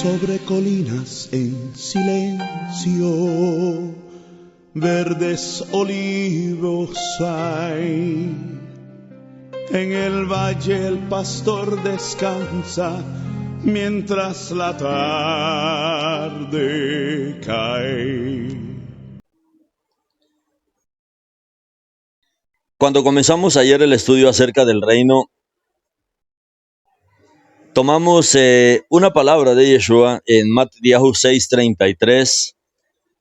sobre colinas en silencio, verdes olivos hay. En el valle el pastor descansa mientras la tarde cae. Cuando comenzamos ayer el estudio acerca del reino, tomamos una palabra de Yeshua en Matthew 6:33,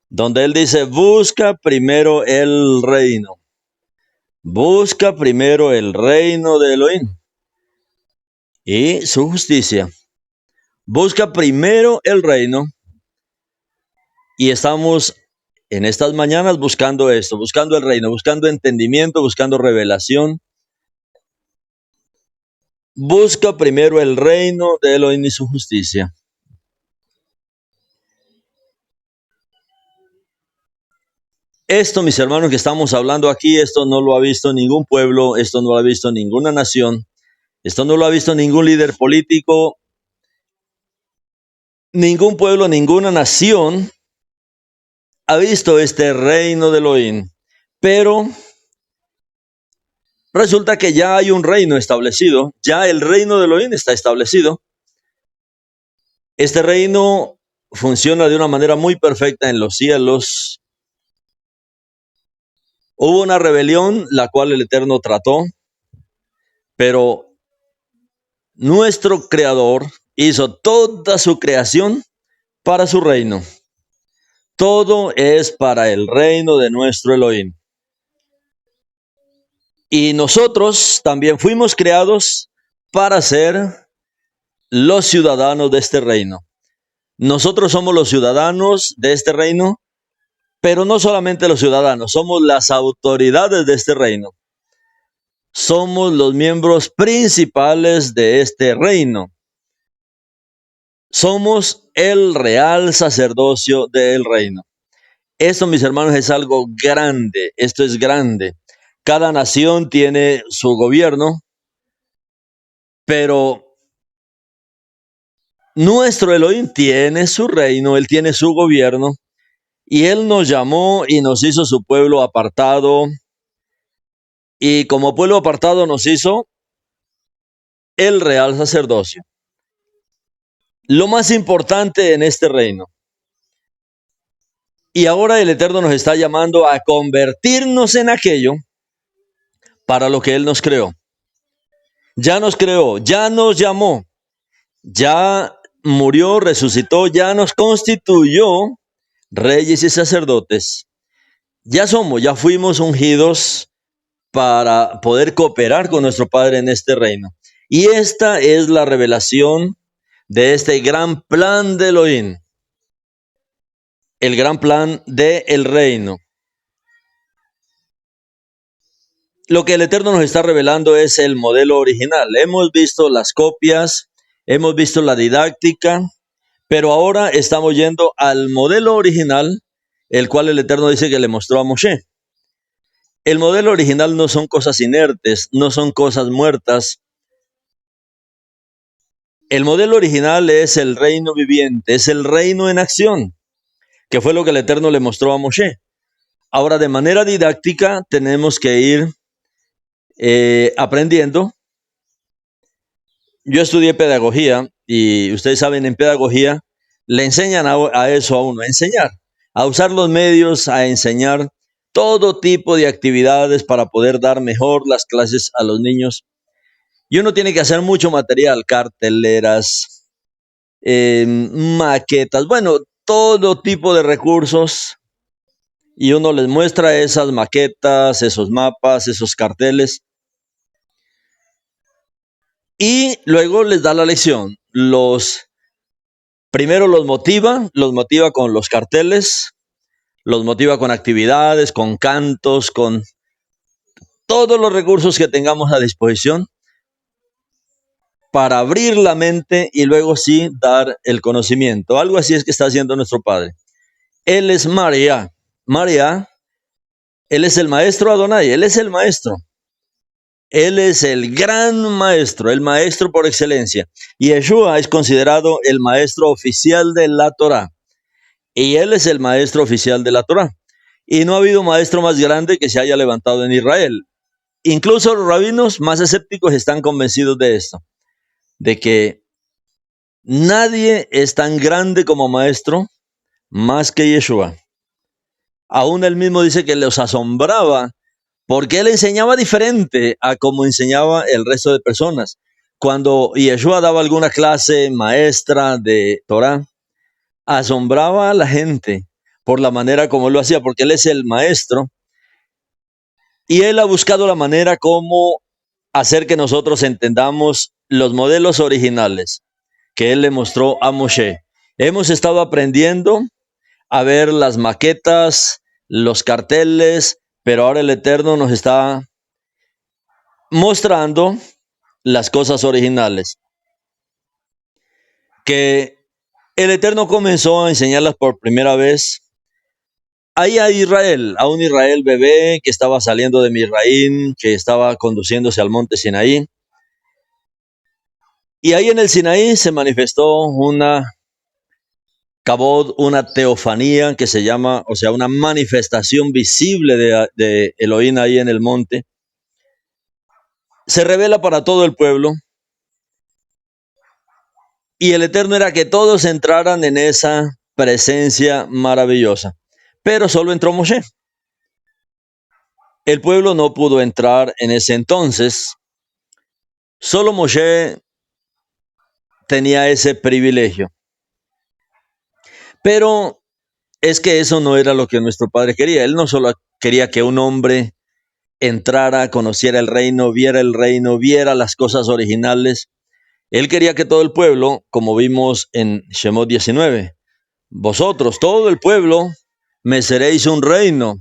donde él dice: busca primero el reino. Busca primero el reino de Elohim y su justicia. Busca primero el reino. Y estamos en estas mañanas buscando esto, buscando el reino, buscando entendimiento, buscando revelación. Busca primero el reino de Elohim y su justicia. Esto, mis hermanos, que estamos hablando aquí, esto no lo ha visto ningún pueblo, esto no lo ha visto ninguna nación, esto no lo ha visto ningún líder político, ningún pueblo, ninguna nación ha visto este reino de Elohim. Pero resulta que ya hay un reino establecido, ya el reino de Elohim está establecido. Este reino funciona de una manera muy perfecta en los cielos. Hubo una rebelión, la cual el Eterno trató, pero nuestro Creador hizo toda su creación para su reino. Todo es para el reino de nuestro Elohim. Y nosotros también fuimos creados para ser los ciudadanos de este reino. Nosotros somos los ciudadanos de este reino, pero no solamente los ciudadanos, somos las autoridades de este reino. Somos los miembros principales de este reino. Somos el real sacerdocio del reino. Esto, mis hermanos, es algo grande. Esto es grande. Cada nación tiene su gobierno, pero nuestro Elohim tiene su reino, Él tiene su gobierno, y Él nos llamó y nos hizo su pueblo apartado, y como pueblo apartado nos hizo el real sacerdocio. Lo más importante en este reino. Y ahora el Eterno nos está llamando a convertirnos en aquello para lo que Él nos creó. Ya nos creó, ya nos llamó, ya murió, resucitó, ya nos constituyó reyes y sacerdotes. Ya fuimos ungidos para poder cooperar con nuestro Padre en este reino. Y esta es la revelación de este gran plan de Elohim. El gran plan del reino. Lo que el Eterno nos está revelando es el modelo original. Hemos visto las copias, hemos visto la didáctica, pero ahora estamos yendo al modelo original, el cual el Eterno dice que le mostró a Moshe. El modelo original no son cosas inertes, no son cosas muertas. El modelo original es el reino viviente, es el reino en acción, que fue lo que el Eterno le mostró a Moshe. Ahora, de manera didáctica, tenemos que ir aprendiendo. Yo estudié pedagogía y ustedes saben, en pedagogía le enseñan a eso a uno, a enseñar, a usar los medios, a enseñar todo tipo de actividades para poder dar mejor las clases a los niños. Y uno tiene que hacer mucho material, carteleras, maquetas, bueno, todo tipo de recursos. Y uno les muestra esas maquetas, esos mapas, esos carteles. Y luego les da la lección. Primero los motiva con los carteles, los motiva con actividades, con cantos, con todos los recursos que tengamos a disposición para abrir la mente y luego sí dar el conocimiento. Algo así es que está haciendo nuestro Padre. Él es María. Él es el maestro Adonai, Él es el maestro. Él es el gran maestro, el maestro por excelencia. Y Yeshua es considerado el maestro oficial de la Torá. Y él es el maestro oficial de la Torá. Y no ha habido maestro más grande que se haya levantado en Israel. Incluso los rabinos más escépticos están convencidos de esto, de que nadie es tan grande como maestro más que Yeshua. Aún él mismo dice que los asombraba porque él enseñaba diferente a como enseñaba el resto de personas. Cuando Yeshua daba alguna clase maestra de Torah, asombraba a la gente por la manera como él lo hacía, porque él es el maestro y él ha buscado la manera como hacer que nosotros entendamos los modelos originales que él le mostró a Moshe. Hemos estado aprendiendo a ver las maquetas, los carteles, pero ahora el Eterno nos está mostrando las cosas originales, que el Eterno comenzó a enseñarlas por primera vez ahí a Israel, a un Israel bebé que estaba saliendo de Misraín, que estaba conduciéndose al monte Sinaí. Y ahí en el Sinaí se manifestó una Kabod, una teofanía que se llama, o sea, una manifestación visible de Elohim ahí en el monte. Se revela para todo el pueblo. Y el Eterno era que todos entraran en esa presencia maravillosa. Pero solo entró Moshe. El pueblo no pudo entrar en ese entonces. Solo Moshe tenía ese privilegio. Pero es que eso no era lo que nuestro Padre quería. Él no solo quería que un hombre entrara, conociera el reino, viera las cosas originales. Él quería que todo el pueblo, como vimos en Shemot 19, vosotros, todo el pueblo, me seréis un reino.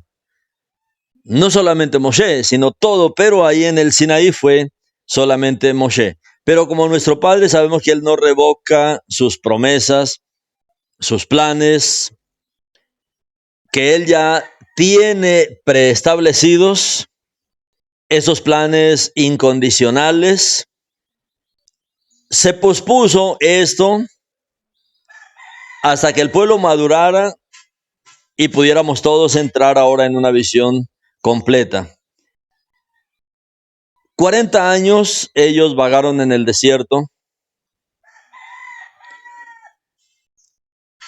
No solamente Moshe, sino todo, pero ahí en el Sinaí fue solamente Moshe. Pero como nuestro Padre sabemos que Él no revoca sus promesas, sus planes, que Él ya tiene preestablecidos esos planes incondicionales. Se pospuso esto hasta que el pueblo madurara y pudiéramos todos entrar ahora en una visión completa. 40 años ellos vagaron en el desierto.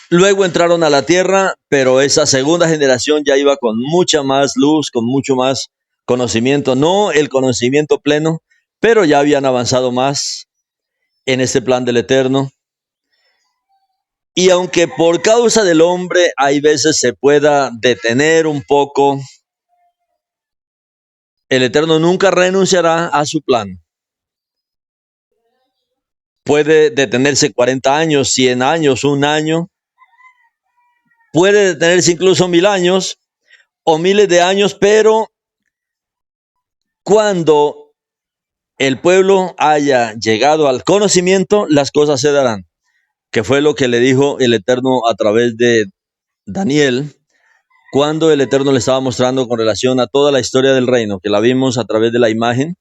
Luego entraron a la tierra, pero esa segunda generación ya iba con mucha más luz, con mucho más conocimiento. No el conocimiento pleno, pero ya habían avanzado más en este plan del Eterno. Y aunque por causa del hombre hay veces se pueda detener un poco, el Eterno nunca renunciará a su plan. Puede detenerse 40 años, 100 años, un año. Puede detenerse incluso 1000 años o miles de años, pero cuando el pueblo haya llegado al conocimiento, las cosas se darán. Que fue lo que le dijo el Eterno a través de Daniel, cuando el Eterno le estaba mostrando con relación a toda la historia del reino, que la vimos a través de la imagen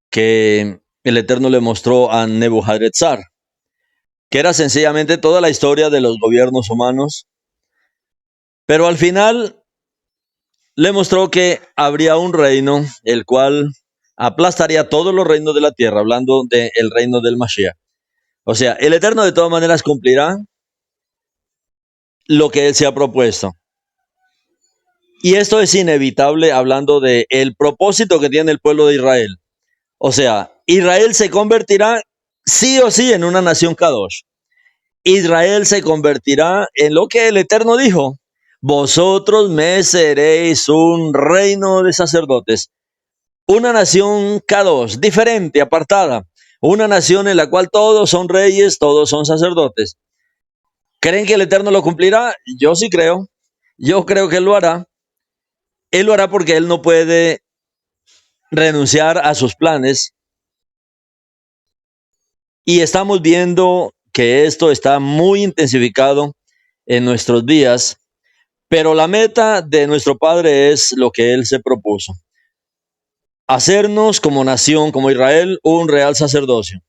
que el Eterno le mostró a Nebuchadnezzar, que era sencillamente toda la historia de los gobiernos humanos, pero al final le mostró que habría un reino, el cual aplastaría todos los reinos de la tierra, hablando del reino del Mashiach. O sea, el Eterno de todas maneras cumplirá lo que Él se ha propuesto. Y esto es inevitable hablando del propósito que tiene el pueblo de Israel. O sea, Israel se convertirá sí o sí en una nación Kadosh. Israel se convertirá en lo que el Eterno dijo. Vosotros me seréis un reino de sacerdotes. Una nación Kadosh, diferente, apartada. Una nación en la cual todos son reyes, todos son sacerdotes. ¿Creen que el Eterno lo cumplirá? Yo sí creo. Yo creo que Él lo hará. Él lo hará porque Él no puede renunciar a sus planes. Y estamos viendo que esto está muy intensificado en nuestros días, pero la meta de nuestro Padre es lo que Él se propuso. hacernos como nación, como Israel, un real sacerdocio.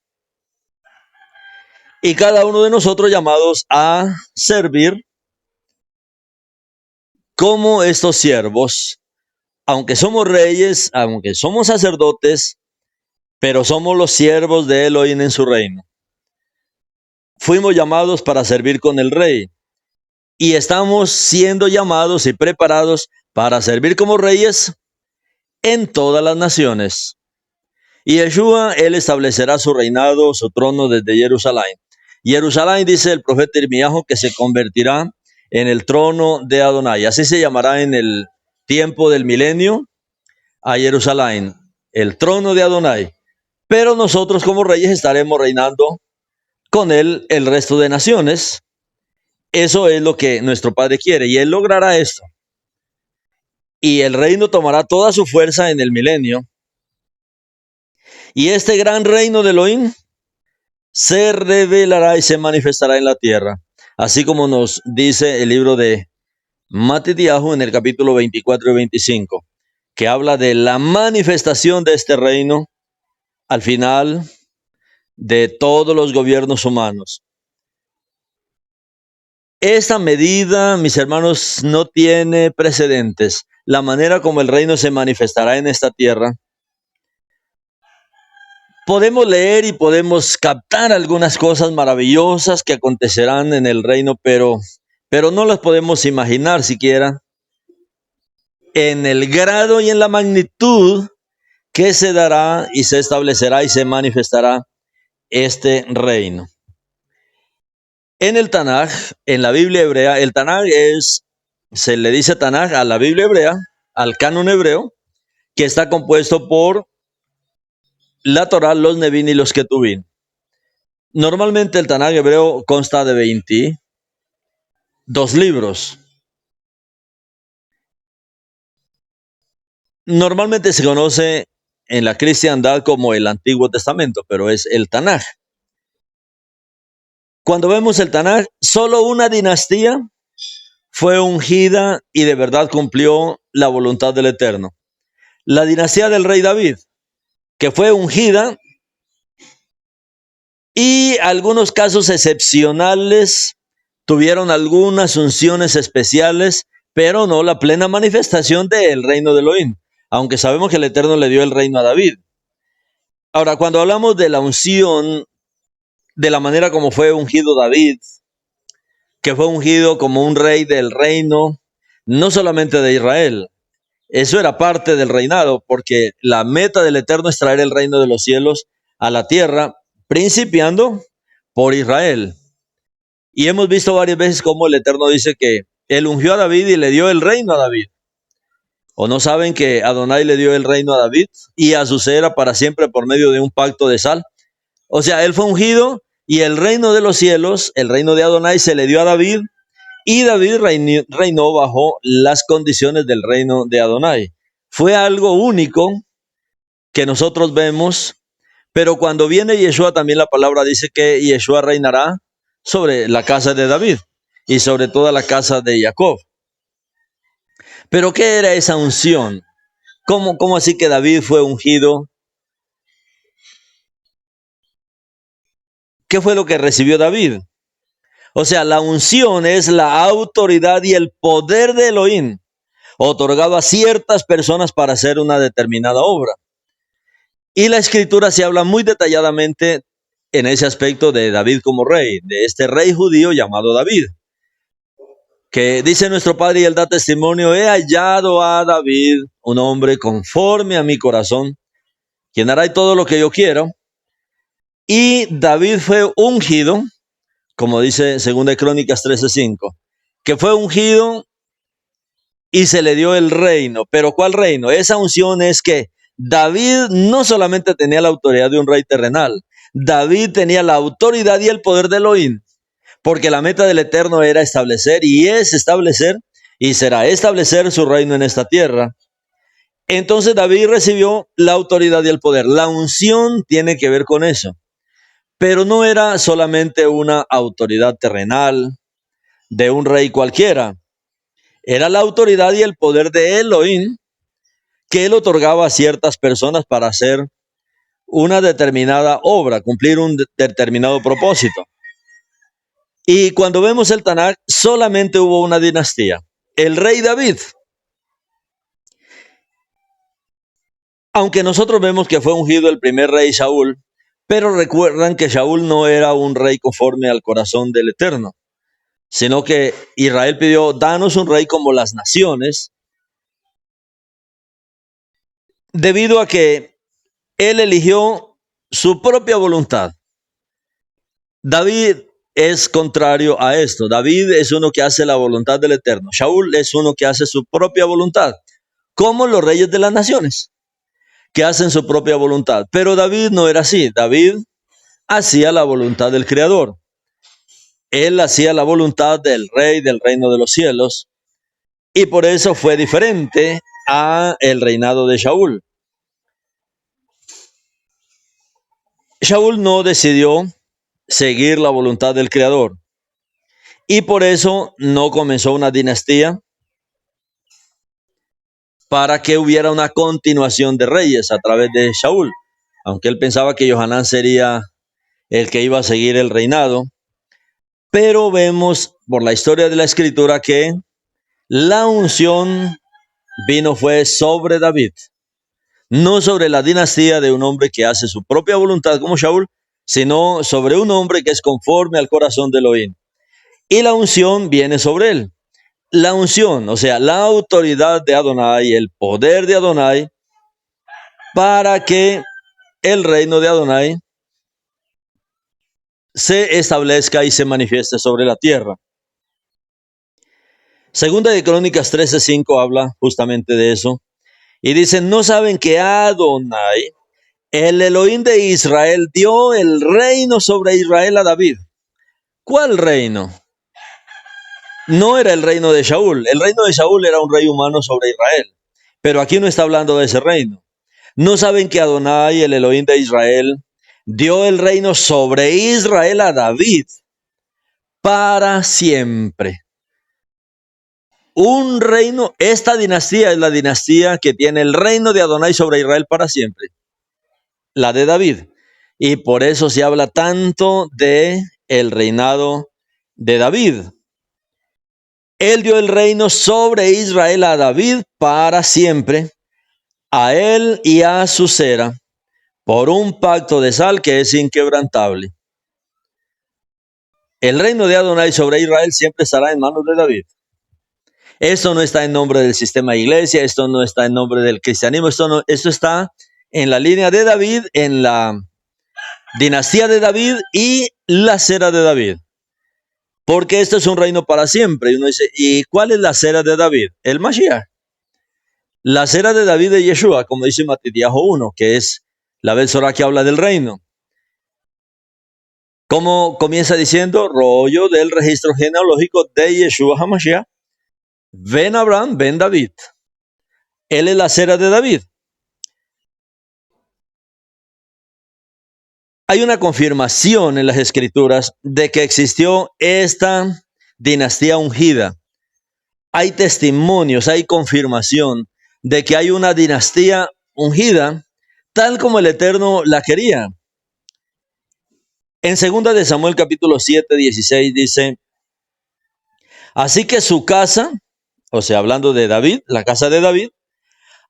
Y cada uno de nosotros llamados a servir como estos siervos, aunque somos reyes, aunque somos sacerdotes, pero somos los siervos de Elohim en su reino. Fuimos llamados para servir con el rey y estamos siendo llamados y preparados para servir como reyes en todas las naciones. Y Yeshua, él establecerá su reinado, su trono desde Jerusalén. Jerusalén, dice el profeta Irmías, que se convertirá en el trono de Adonai. Así se llamará en el tiempo del milenio a Jerusalén, el trono de Adonai. Pero nosotros como reyes estaremos reinando con él el resto de naciones. Eso es lo que nuestro Padre quiere y él logrará esto. Y el reino tomará toda su fuerza en el milenio. Y este gran reino de Elohim se revelará y se manifestará en la tierra. Así como nos dice el libro de Matitiahu en el capítulo 24 y 25, que habla de la manifestación de este reino al final de todos los gobiernos humanos. Esta medida, mis hermanos, no tiene precedentes. La manera como el reino se manifestará en esta tierra. Podemos leer y podemos captar algunas cosas maravillosas que acontecerán en el reino, pero no las podemos imaginar siquiera en el grado y en la magnitud que se dará y se establecerá y se manifestará este reino. En el Tanaj, en la Biblia hebrea, el Tanaj se le dice Tanaj a la Biblia hebrea, al canon hebreo, que está compuesto por la Torá, los Nevín y los Ketubín. Normalmente el Tanaj hebreo consta de 22 libros. Normalmente se conoce en la cristiandad como el Antiguo Testamento, pero es el Tanaj. Cuando vemos el Tanaj, solo una dinastía fue ungida y de verdad cumplió la voluntad del Eterno. La dinastía del rey David, que fue ungida y algunos casos excepcionales tuvieron algunas unciones especiales, pero no la plena manifestación del reino de Elohim, aunque sabemos que el Eterno le dio el reino a David. Ahora, cuando hablamos de la unción, de la manera como fue ungido David, que fue ungido como un rey del reino, no solamente de Israel, eso era parte del reinado, porque la meta del Eterno es traer el reino de los cielos a la tierra, principiando por Israel. Y hemos visto varias veces cómo el Eterno dice que él ungió a David y le dio el reino a David. ¿O no saben que Adonai le dio el reino a David y a su cera para siempre por medio de un pacto de sal? O sea, él fue ungido y el reino de los cielos, el reino de Adonai, se le dio a David y David reinó bajo las condiciones del reino de Adonai. Fue algo único que nosotros vemos, pero cuando viene Yeshua también la palabra dice que Yeshua reinará sobre la casa de David y sobre toda la casa de Jacob. Pero ¿qué era esa unción? ¿Cómo así que David fue ungido? ¿Qué fue lo que recibió David? O sea, la unción es la autoridad y el poder de Elohim, otorgado a ciertas personas para hacer una determinada obra. Y la escritura se habla muy detalladamente en ese aspecto de David como rey, de este rey judío llamado David, que dice nuestro Padre y él da testimonio: he hallado a David, un hombre conforme a mi corazón, quien hará todo lo que yo quiero. Y David fue ungido, como dice 2 Crónicas 13:5, que fue ungido y se le dio el reino. ¿Pero cuál reino? Esa unción es que David no solamente tenía la autoridad de un rey terrenal, David tenía la autoridad y el poder de Elohim, porque la meta del Eterno era establecer y es establecer y será establecer su reino en esta tierra. Entonces David recibió la autoridad y el poder. La unción tiene que ver con eso, pero no era solamente una autoridad terrenal de un rey cualquiera. Era la autoridad y el poder de Elohim que él otorgaba a ciertas personas para hacer una determinada obra, cumplir un determinado propósito. Y cuando vemos el Tanakh, solamente hubo una dinastía, el rey David. Aunque nosotros vemos que fue ungido el primer rey Saúl, pero recuerdan que Saúl no era un rey conforme al corazón del Eterno, sino que Israel pidió, danos un rey como las naciones, debido a que él eligió su propia voluntad. David es contrario a esto. David es uno que hace la voluntad del Eterno. Saúl es uno que hace su propia voluntad, como los reyes de las naciones, que hacen su propia voluntad. Pero David no era así. David hacía la voluntad del Creador. Él hacía la voluntad del rey del reino de los cielos, y por eso fue diferente a el reinado de Saúl. Saúl no decidió seguir la voluntad del Creador, y por eso no comenzó una dinastía para que hubiera una continuación de reyes a través de Saúl, aunque él pensaba que Johanán sería el que iba a seguir el reinado. Pero vemos por la historia de la Escritura que la unción fue sobre David, no sobre la dinastía de un hombre que hace su propia voluntad como Saúl, sino sobre un hombre que es conforme al corazón de Elohim. Y la unción viene sobre él. La unción, o sea, la autoridad de Adonai, el poder de Adonai, para que el reino de Adonai se establezca y se manifieste sobre la tierra. Segunda de Crónicas 13:5 habla justamente de eso. Y dicen, ¿no saben que Adonai, el Elohim de Israel, dio el reino sobre Israel a David? ¿Cuál reino? No era el reino de Saúl. El reino de Saúl era un rey humano sobre Israel. Pero aquí no está hablando de ese reino. ¿No saben que Adonai, el Elohim de Israel, dio el reino sobre Israel a David para siempre? Un reino, esta dinastía es la dinastía que tiene el reino de Adonai sobre Israel para siempre, la de David. Y por eso se habla tanto de el reinado de David. Él dio el reino sobre Israel a David para siempre, a él y a su cera, por un pacto de sal que es inquebrantable. El reino de Adonai sobre Israel siempre estará en manos de David. Esto no está en nombre del sistema de iglesia, esto no está en nombre del cristianismo, esto está en la línea de David, en la dinastía de David y la cera de David. Porque esto es un reino para siempre. Y uno dice, ¿y cuál es la cera de David? El Mashiach. La cera de David de Yeshua, como dice Matitiajo 1, que es la Besorá que habla del reino. Como comienza diciendo, rollo del registro genealógico de Yeshua HaMashiach, ven Abraham, ven David. Él es la cera de David. Hay una confirmación en las escrituras de que existió esta dinastía ungida. Hay testimonios, hay confirmación de que hay una dinastía ungida, tal como el Eterno la quería. En 2 de Samuel capítulo 7:16 dice, así que su casa, o sea, hablando de David, la casa de David,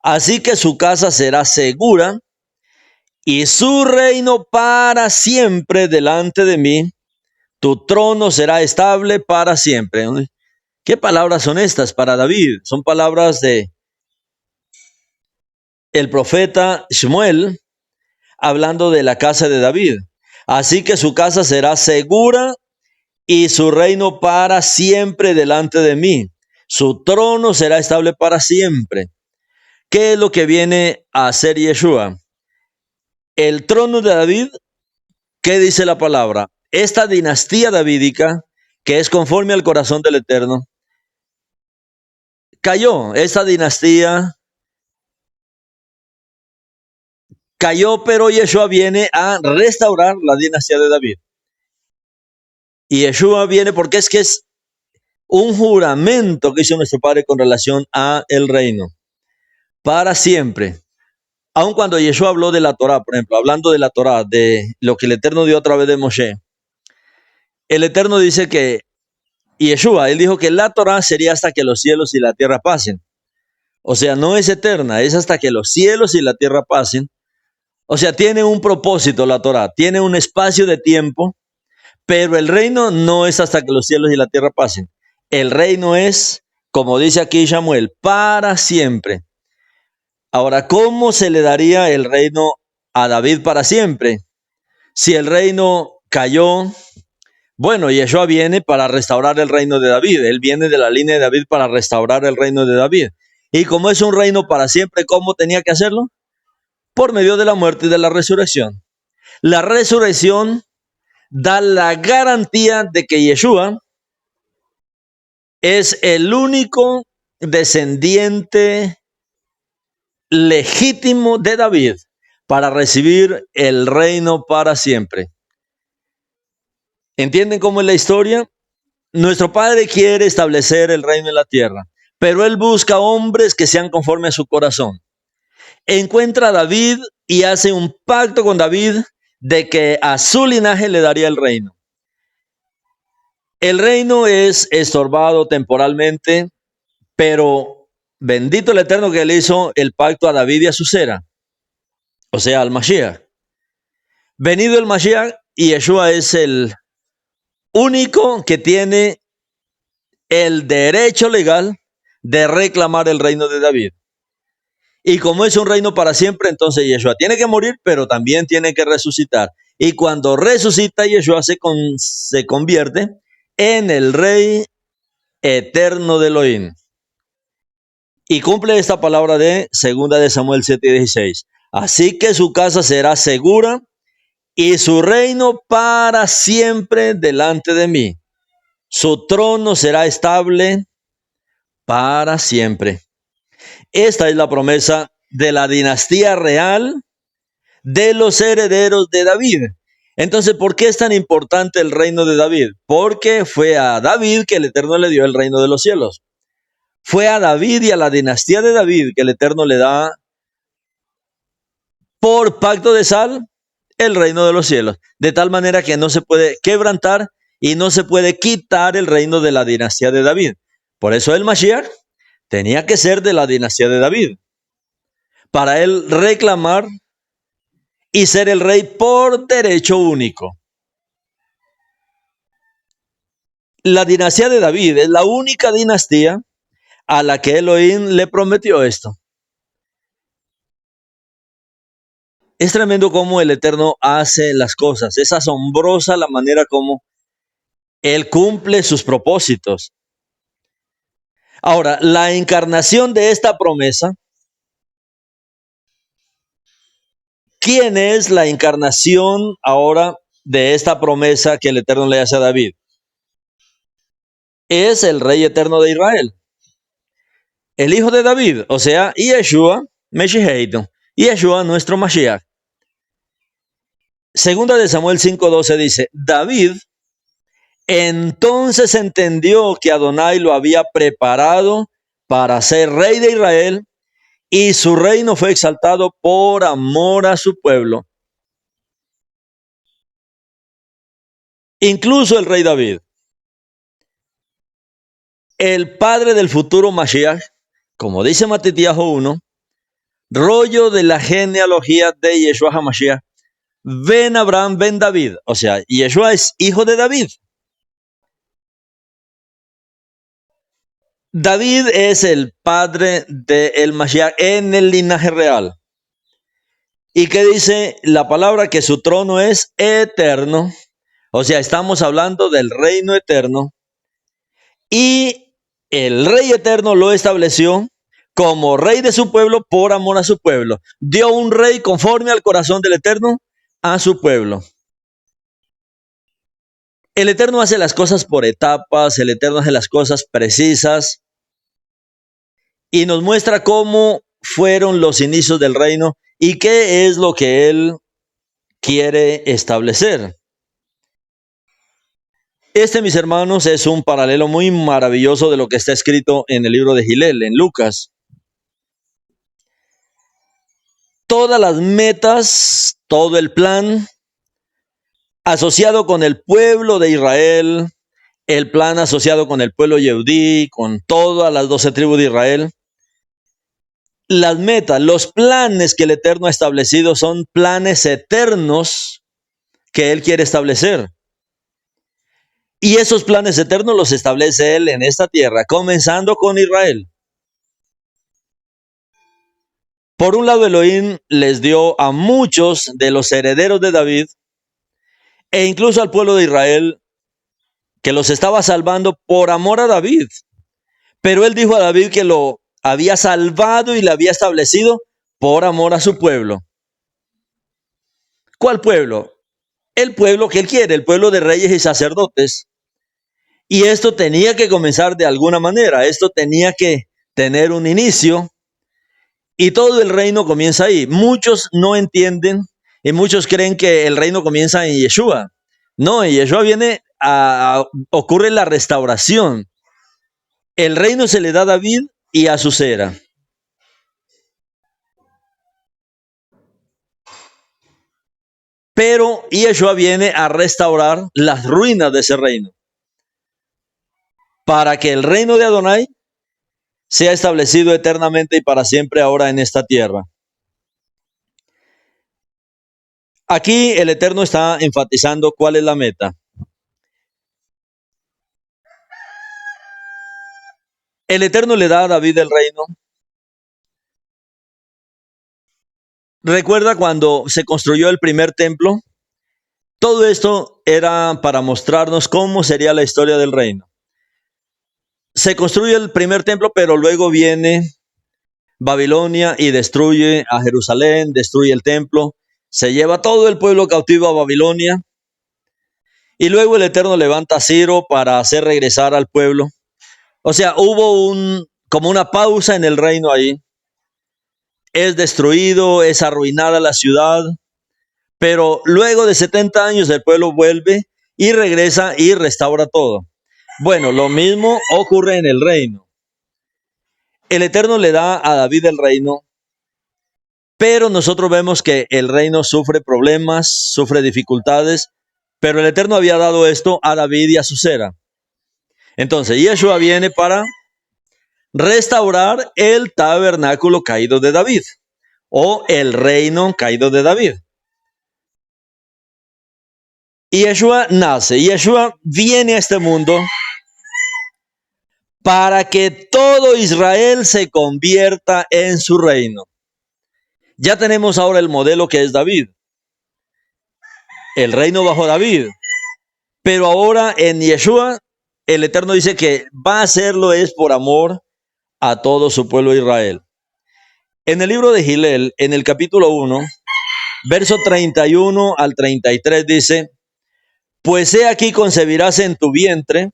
así que su casa será segura y su reino para siempre delante de mí, tu trono será estable para siempre. ¿Qué palabras son estas para David? Son palabras de el profeta Shmuel hablando de la casa de David. Así que su casa será segura y su reino para siempre delante de mí. Su trono será estable para siempre. ¿Qué es lo que viene a hacer Yeshua? El trono de David, ¿qué dice la palabra? Esta dinastía davídica, que es conforme al corazón del Eterno, cayó. Esta dinastía cayó, pero Yeshua viene a restaurar la dinastía de David. Y Yeshua viene porque es que es un juramento que hizo nuestro Padre con relación a el reino. para siempre. Aun cuando Yeshua habló de la Torá, por ejemplo, hablando de la Torá, de lo que el Eterno dio a través de Moshe, el Eterno dice que Yeshua, él dijo que la Torá sería hasta que los cielos y la tierra pasen. O sea, no es eterna, es hasta que los cielos y la tierra pasen. O sea, tiene un propósito la Torá, tiene un espacio de tiempo, pero el reino no es hasta que los cielos y la tierra pasen. El reino es, como dice aquí Samuel, para siempre. Ahora, ¿cómo se le daría el reino a David para siempre? Si el reino cayó, bueno, Yeshua viene para restaurar el reino de David. Él viene de la línea de David para restaurar el reino de David. Y como es un reino para siempre, ¿cómo tenía que hacerlo? Por medio de la muerte y de la resurrección. La resurrección da la garantía de que Yeshua es el único descendiente legítimo de David para recibir el reino para siempre. ¿Entienden cómo es la historia? Nuestro Padre quiere establecer el reino en la tierra, pero Él busca hombres que sean conforme a su corazón. Encuentra a David y hace un pacto con David de que a su linaje le daría el reino. El reino es estorbado temporalmente, pero bendito el Eterno que le hizo el pacto a David y a su cera, o sea, al Mashiach. Venido el Mashiach, y Yeshua es el único que tiene el derecho legal de reclamar el reino de David. Y como es un reino para siempre, entonces Yeshua tiene que morir, pero también tiene que resucitar. Y cuando resucita, Yeshua se convierte en el rey eterno de Elohim. Y cumple esta palabra de 2 de Samuel 7:16. Así que su casa será segura y su reino para siempre delante de mí. Su trono será estable para siempre. Esta es la promesa de la dinastía real de los herederos de David. Entonces, ¿por qué es tan importante el reino de David? Porque fue a David que el Eterno le dio el reino de los cielos. Fue a David y a la dinastía de David que el Eterno le da por pacto de sal el reino de los cielos. De tal manera que no se puede quebrantar y no se puede quitar el reino de la dinastía de David. Por eso el Mashiach tenía que ser de la dinastía de David, para él reclamar y ser el rey por derecho único. La dinastía de David es la única dinastía a la que Elohim le prometió esto. Es tremendo cómo el Eterno hace las cosas. Es asombrosa la manera como Él cumple sus propósitos. Ahora, la encarnación de esta promesa. ¿Quién es la encarnación ahora de esta promesa que el Eterno le hace a David? Es el Rey Eterno de Israel. El hijo de David, o sea, Yeshua, Meshiach, Yeshua, nuestro Mashiach. Segunda de Samuel 5:12 dice, David entonces entendió que Adonai lo había preparado para ser rey de Israel y su reino fue exaltado por amor a su pueblo. Incluso el rey David, el padre del futuro Mashiach, como dice Matitiajo 1, rollo de la genealogía de Yeshua HaMashiach, Ben Abraham, Ben David. O sea, Yeshua es hijo de David. David es el padre del Mashiach en el linaje real. ¿Y qué dice la palabra? Que su trono es eterno. O sea, estamos hablando del reino eterno. Y el rey eterno lo estableció como rey de su pueblo por amor a su pueblo. Dio un rey conforme al corazón del Eterno a su pueblo. El Eterno hace las cosas por etapas, el Eterno hace las cosas precisas y nos muestra cómo fueron los inicios del reino y qué es lo que Él quiere establecer. Este, mis hermanos, es un paralelo muy maravilloso de lo que está escrito en el libro de Gilel, en Lucas. todas las metas, todo el plan asociado con el pueblo de Israel, el plan asociado con el pueblo Yehudí, con todas las 12 tribus de Israel. Las metas, los planes que el Eterno ha establecido son planes eternos que Él quiere establecer. Y esos planes eternos los establece Él en esta tierra, comenzando con Israel. Por un lado, Elohim les dio a muchos de los herederos de David, e incluso al pueblo de Israel, que los estaba salvando por amor a David. Pero Él dijo a David que lo había salvado y le había establecido por amor a su pueblo. ¿Cuál pueblo? El pueblo que Él quiere, el pueblo de reyes y sacerdotes. Y esto tenía que comenzar de alguna manera, esto tenía que tener un inicio, y todo el reino comienza ahí. Muchos no entienden y muchos creen que el reino comienza en Yeshua. No, en Yeshua ocurre la restauración. El reino se le da a David y a su cera. Pero Yeshua viene a restaurar las ruinas de ese reino, para que el reino de Adonai sea establecido eternamente y para siempre ahora en esta tierra. Aquí el Eterno está enfatizando cuál es la meta. El Eterno le da a David el reino. Recuerda cuando se construyó el primer templo. Todo esto era para mostrarnos cómo sería la historia del reino. Se construye el primer templo, pero luego viene Babilonia y destruye a Jerusalén, destruye el templo, se lleva todo el pueblo cautivo a Babilonia, y luego el Eterno levanta a Ciro para hacer regresar al pueblo. O sea, hubo como una pausa en el reino ahí. Es destruido, es arruinada la ciudad, pero luego de 70 años el pueblo vuelve y regresa y restaura todo. Bueno, lo mismo ocurre en el reino. El Eterno le da a David el reino, pero nosotros vemos que el reino sufre problemas, sufre dificultades, pero el Eterno había dado esto a David y a su cera. Entonces, Yeshua viene para restaurar el tabernáculo caído de David, o el reino caído de David. Yeshua nace, Yeshua viene a este mundo para que todo Israel se convierta en su reino. Ya tenemos ahora el modelo que es David, el reino bajo David, pero ahora en Yeshua el Eterno dice que va a hacerlo es por amor a todo su pueblo Israel. En el libro de Gilel, en el capítulo 1, verso 31 al 33 dice: pues he aquí concebirás en tu vientre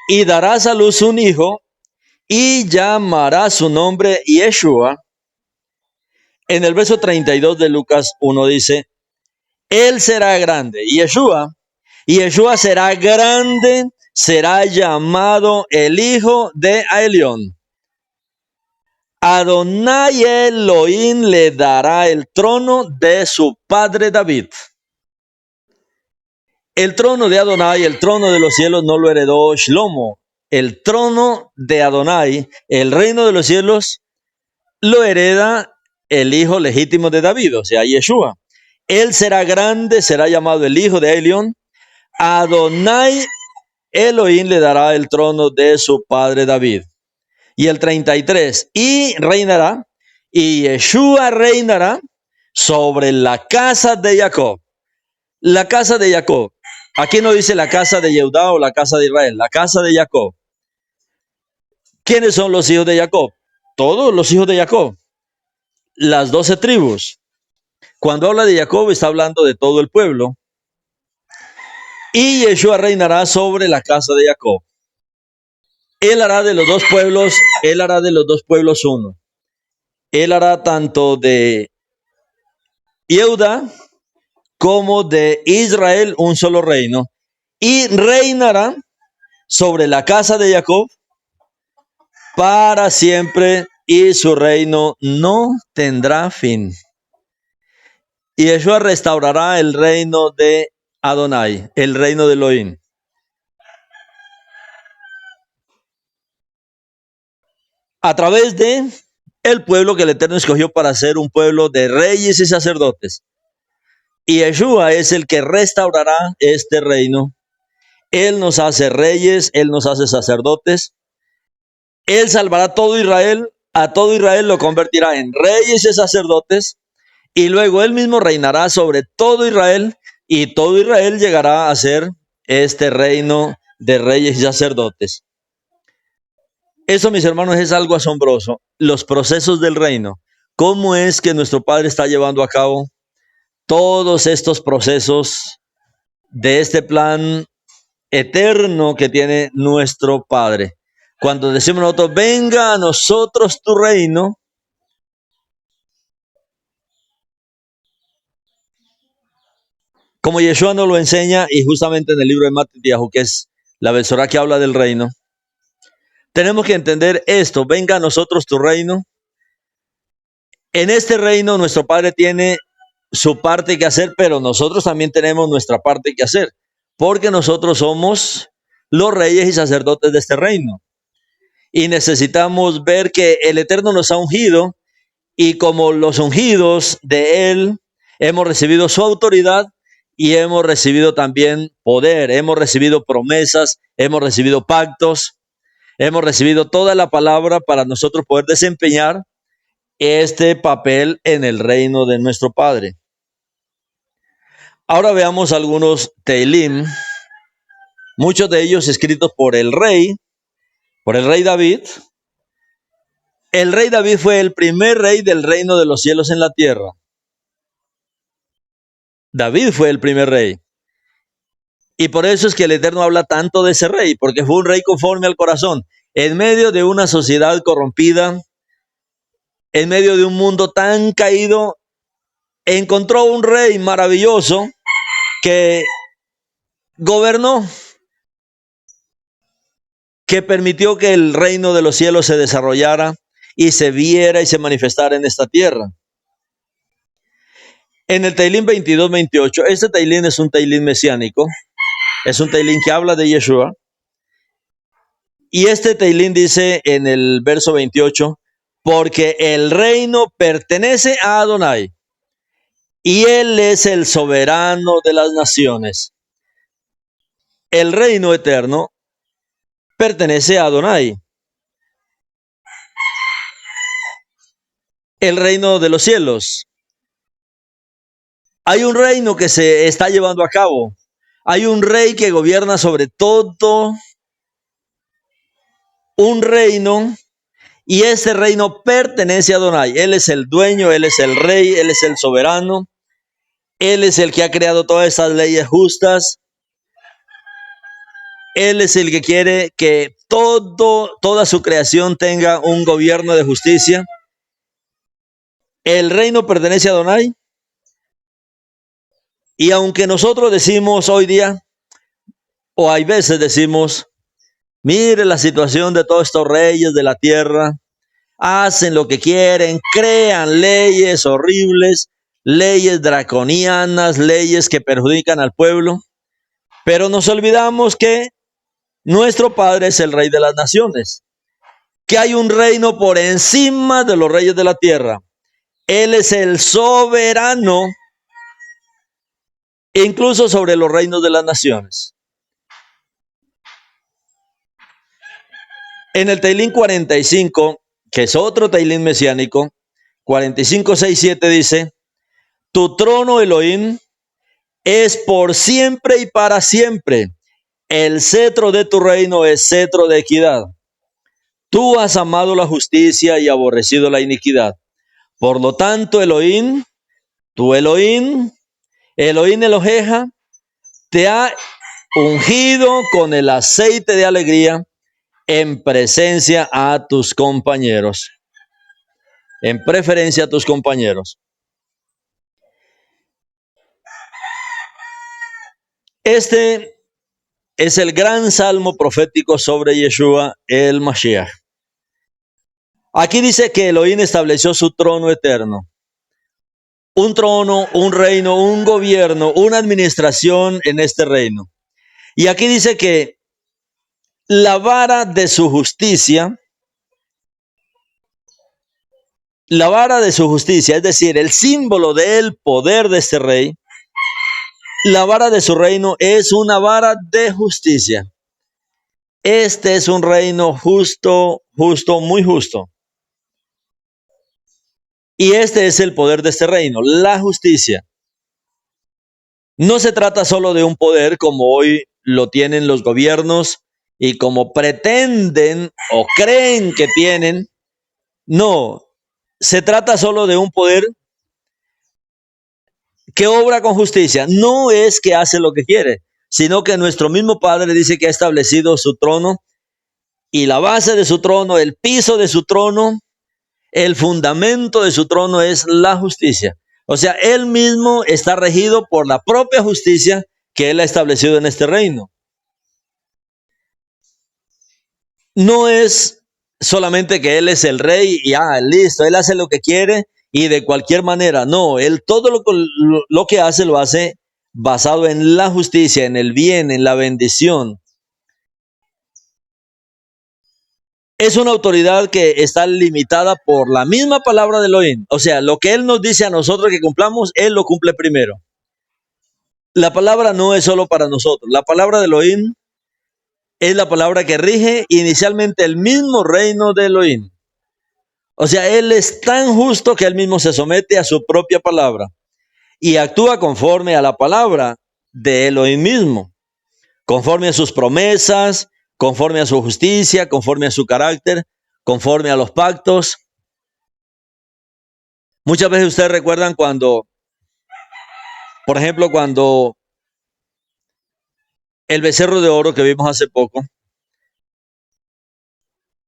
y darás a luz un hijo y llamarás su nombre Yeshua. En el verso 32 de Lucas 1 dice: él será grande, Yeshua será grande, será llamado el hijo de Elión. Adonai Elohim le dará el trono de su padre David. El trono de Adonai, el trono de los cielos, no lo heredó Shlomo. El trono de Adonai, el reino de los cielos, lo hereda el hijo legítimo de David, o sea, Yeshua. Él será grande, será llamado el hijo de Elión. Adonai Elohim le dará el trono de su padre David. Y el 33, y reinará, y Yeshua reinará sobre la casa de Jacob. La casa de Jacob. Aquí no dice la casa de Judá o la casa de Israel, la casa de Jacob. ¿Quiénes son los hijos de Jacob? Todos los hijos de Jacob. Las 12 tribus. Cuando habla de Jacob está hablando de todo el pueblo. Y Yeshua reinará sobre la casa de Jacob. Él hará de los dos pueblos uno. Él hará tanto de Judá como de Israel un solo reino. Y reinará sobre la casa de Jacob para siempre, y su reino no tendrá fin. Y Yeshua restaurará el reino de Adonai, el reino de Elohim. A través de el pueblo que el Eterno escogió para ser un pueblo de reyes y sacerdotes. Y Yeshua es el que restaurará este reino. Él nos hace reyes, Él nos hace sacerdotes. Él salvará a todo Israel lo convertirá en reyes y sacerdotes. Y luego Él mismo reinará sobre todo Israel. Y todo Israel llegará a ser este reino de reyes y sacerdotes. Eso, mis hermanos, es algo asombroso. Los procesos del reino. ¿Cómo es que nuestro Padre está llevando a cabo todos estos procesos de este plan eterno que tiene nuestro Padre? Cuando decimos nosotros, venga a nosotros tu reino, como Yeshua nos lo enseña, y justamente en el libro de Matitiahu, que es la Besorá que habla del reino, tenemos que entender esto, venga a nosotros tu reino. En este reino nuestro Padre tiene su parte que hacer, pero nosotros también tenemos nuestra parte que hacer, porque nosotros somos los reyes y sacerdotes de este reino. Y necesitamos ver que el Eterno nos ha ungido, y como los ungidos de Él, hemos recibido su autoridad y hemos recibido también poder, hemos recibido promesas, hemos recibido pactos, hemos recibido toda la palabra para nosotros poder desempeñar este papel en el reino de nuestro Padre. Ahora veamos algunos Teilim, muchos de ellos escritos por el rey David. El rey David fue el primer rey del reino de los cielos en la tierra. David fue el primer rey. Y por eso es que el Eterno habla tanto de ese rey, porque fue un rey conforme al corazón. En medio de una sociedad corrompida, en medio de un mundo tan caído, encontró un rey maravilloso que gobernó, que permitió que el reino de los cielos se desarrollara y se viera y se manifestara en esta tierra. En el Teilim 22-28, este Teilim es un Teilim mesiánico, es un Teilim que habla de Yeshua. Y este Teilim dice en el verso 28, porque el reino pertenece a Adonai y Él es el soberano de las naciones. El reino eterno pertenece a Adonai. El reino de los cielos. Hay un reino que se está llevando a cabo. Hay un rey que gobierna sobre todo un reino, y ese reino pertenece a Adonai. Él es el dueño, Él es el rey, Él es el soberano. Él es el que ha creado todas esas leyes justas. Él es el que quiere que toda su creación tenga un gobierno de justicia. El reino pertenece a Adonai. Y aunque nosotros decimos hoy día, o hay veces decimos, mire la situación de todos estos reyes de la tierra, hacen lo que quieren, crean leyes horribles, leyes draconianas, leyes que perjudican al pueblo, pero nos olvidamos que nuestro Padre es el Rey de las naciones, que hay un reino por encima de los reyes de la tierra. Él es el soberano, incluso sobre los reinos de las naciones. En el Teilim 45, que es otro Teilim mesiánico, 45, 6, 7 dice, tu trono, Elohim, es por siempre y para siempre. El cetro de tu reino es cetro de equidad. Tú has amado la justicia y aborrecido la iniquidad. Por lo tanto, Elohim, tu Elohim Eloheja, te ha ungido con el aceite de alegría en presencia a tus compañeros. En preferencia a tus compañeros. Este es el gran salmo profético sobre Yeshua el Mashiach. Aquí dice que Elohim estableció su trono eterno. un trono, un reino, un gobierno, una administración en este reino. Y aquí dice que la vara de su justicia, es decir, el símbolo del poder de este rey, la vara de su reino es una vara de justicia. Este es un reino justo, muy justo. Y este es el poder de este reino, la justicia. No se trata solo de un poder como hoy lo tienen los gobiernos y como pretenden o creen que tienen. No, se trata solo de un poder que obra con justicia. No es que hace lo que quiere, sino que nuestro mismo Padre dice que ha establecido su trono y la base de su trono, el piso de su trono, el fundamento de su trono es la justicia. O sea, él mismo está regido por la propia justicia que él ha establecido en este reino. No es solamente que él es el rey y listo, él hace lo que quiere y de cualquier manera. No, él todo lo que hace lo hace basado en la justicia, en el bien, en la bendición. Es una autoridad que está limitada por la misma palabra de Elohim. O sea, lo que él nos dice a nosotros que cumplamos, él lo cumple primero. La palabra no es solo para nosotros. La palabra de Elohim es la palabra que rige inicialmente el mismo reino de Elohim. O sea, él es tan justo que él mismo se somete a su propia palabra y actúa conforme a la palabra de Elohim mismo, conforme a sus promesas, conforme a su justicia, conforme a su carácter, conforme a los pactos. Muchas veces ustedes recuerdan cuando, por ejemplo, cuando el becerro de oro que vimos hace poco,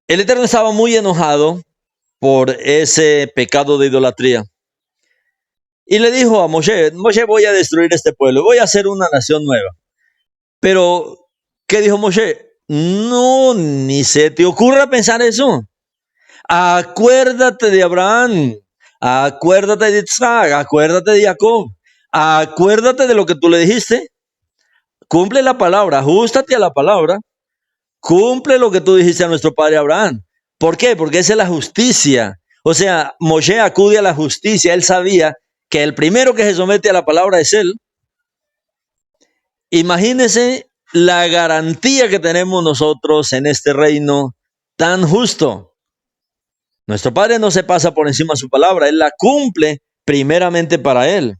el Eterno estaba muy enojado por ese pecado de idolatría. Y le dijo a Moshe, voy a destruir este pueblo, voy a hacer una nación nueva. Pero, ¿qué dijo Moshe? No, ni se te ocurra pensar eso. Acuérdate de Abraham, acuérdate de Isaac, acuérdate de Jacob, acuérdate de lo que tú le dijiste. Cumple la palabra, ajústate a la palabra, cumple lo que tú dijiste a nuestro padre Abraham. ¿Por qué? Porque esa es la justicia. O sea, Moshe acude a la justicia, él sabía que el primero que se somete a la palabra es él. Imagínense la garantía que tenemos nosotros en este reino tan justo. Nuestro Padre no se pasa por encima de su palabra, Él la cumple primeramente para Él.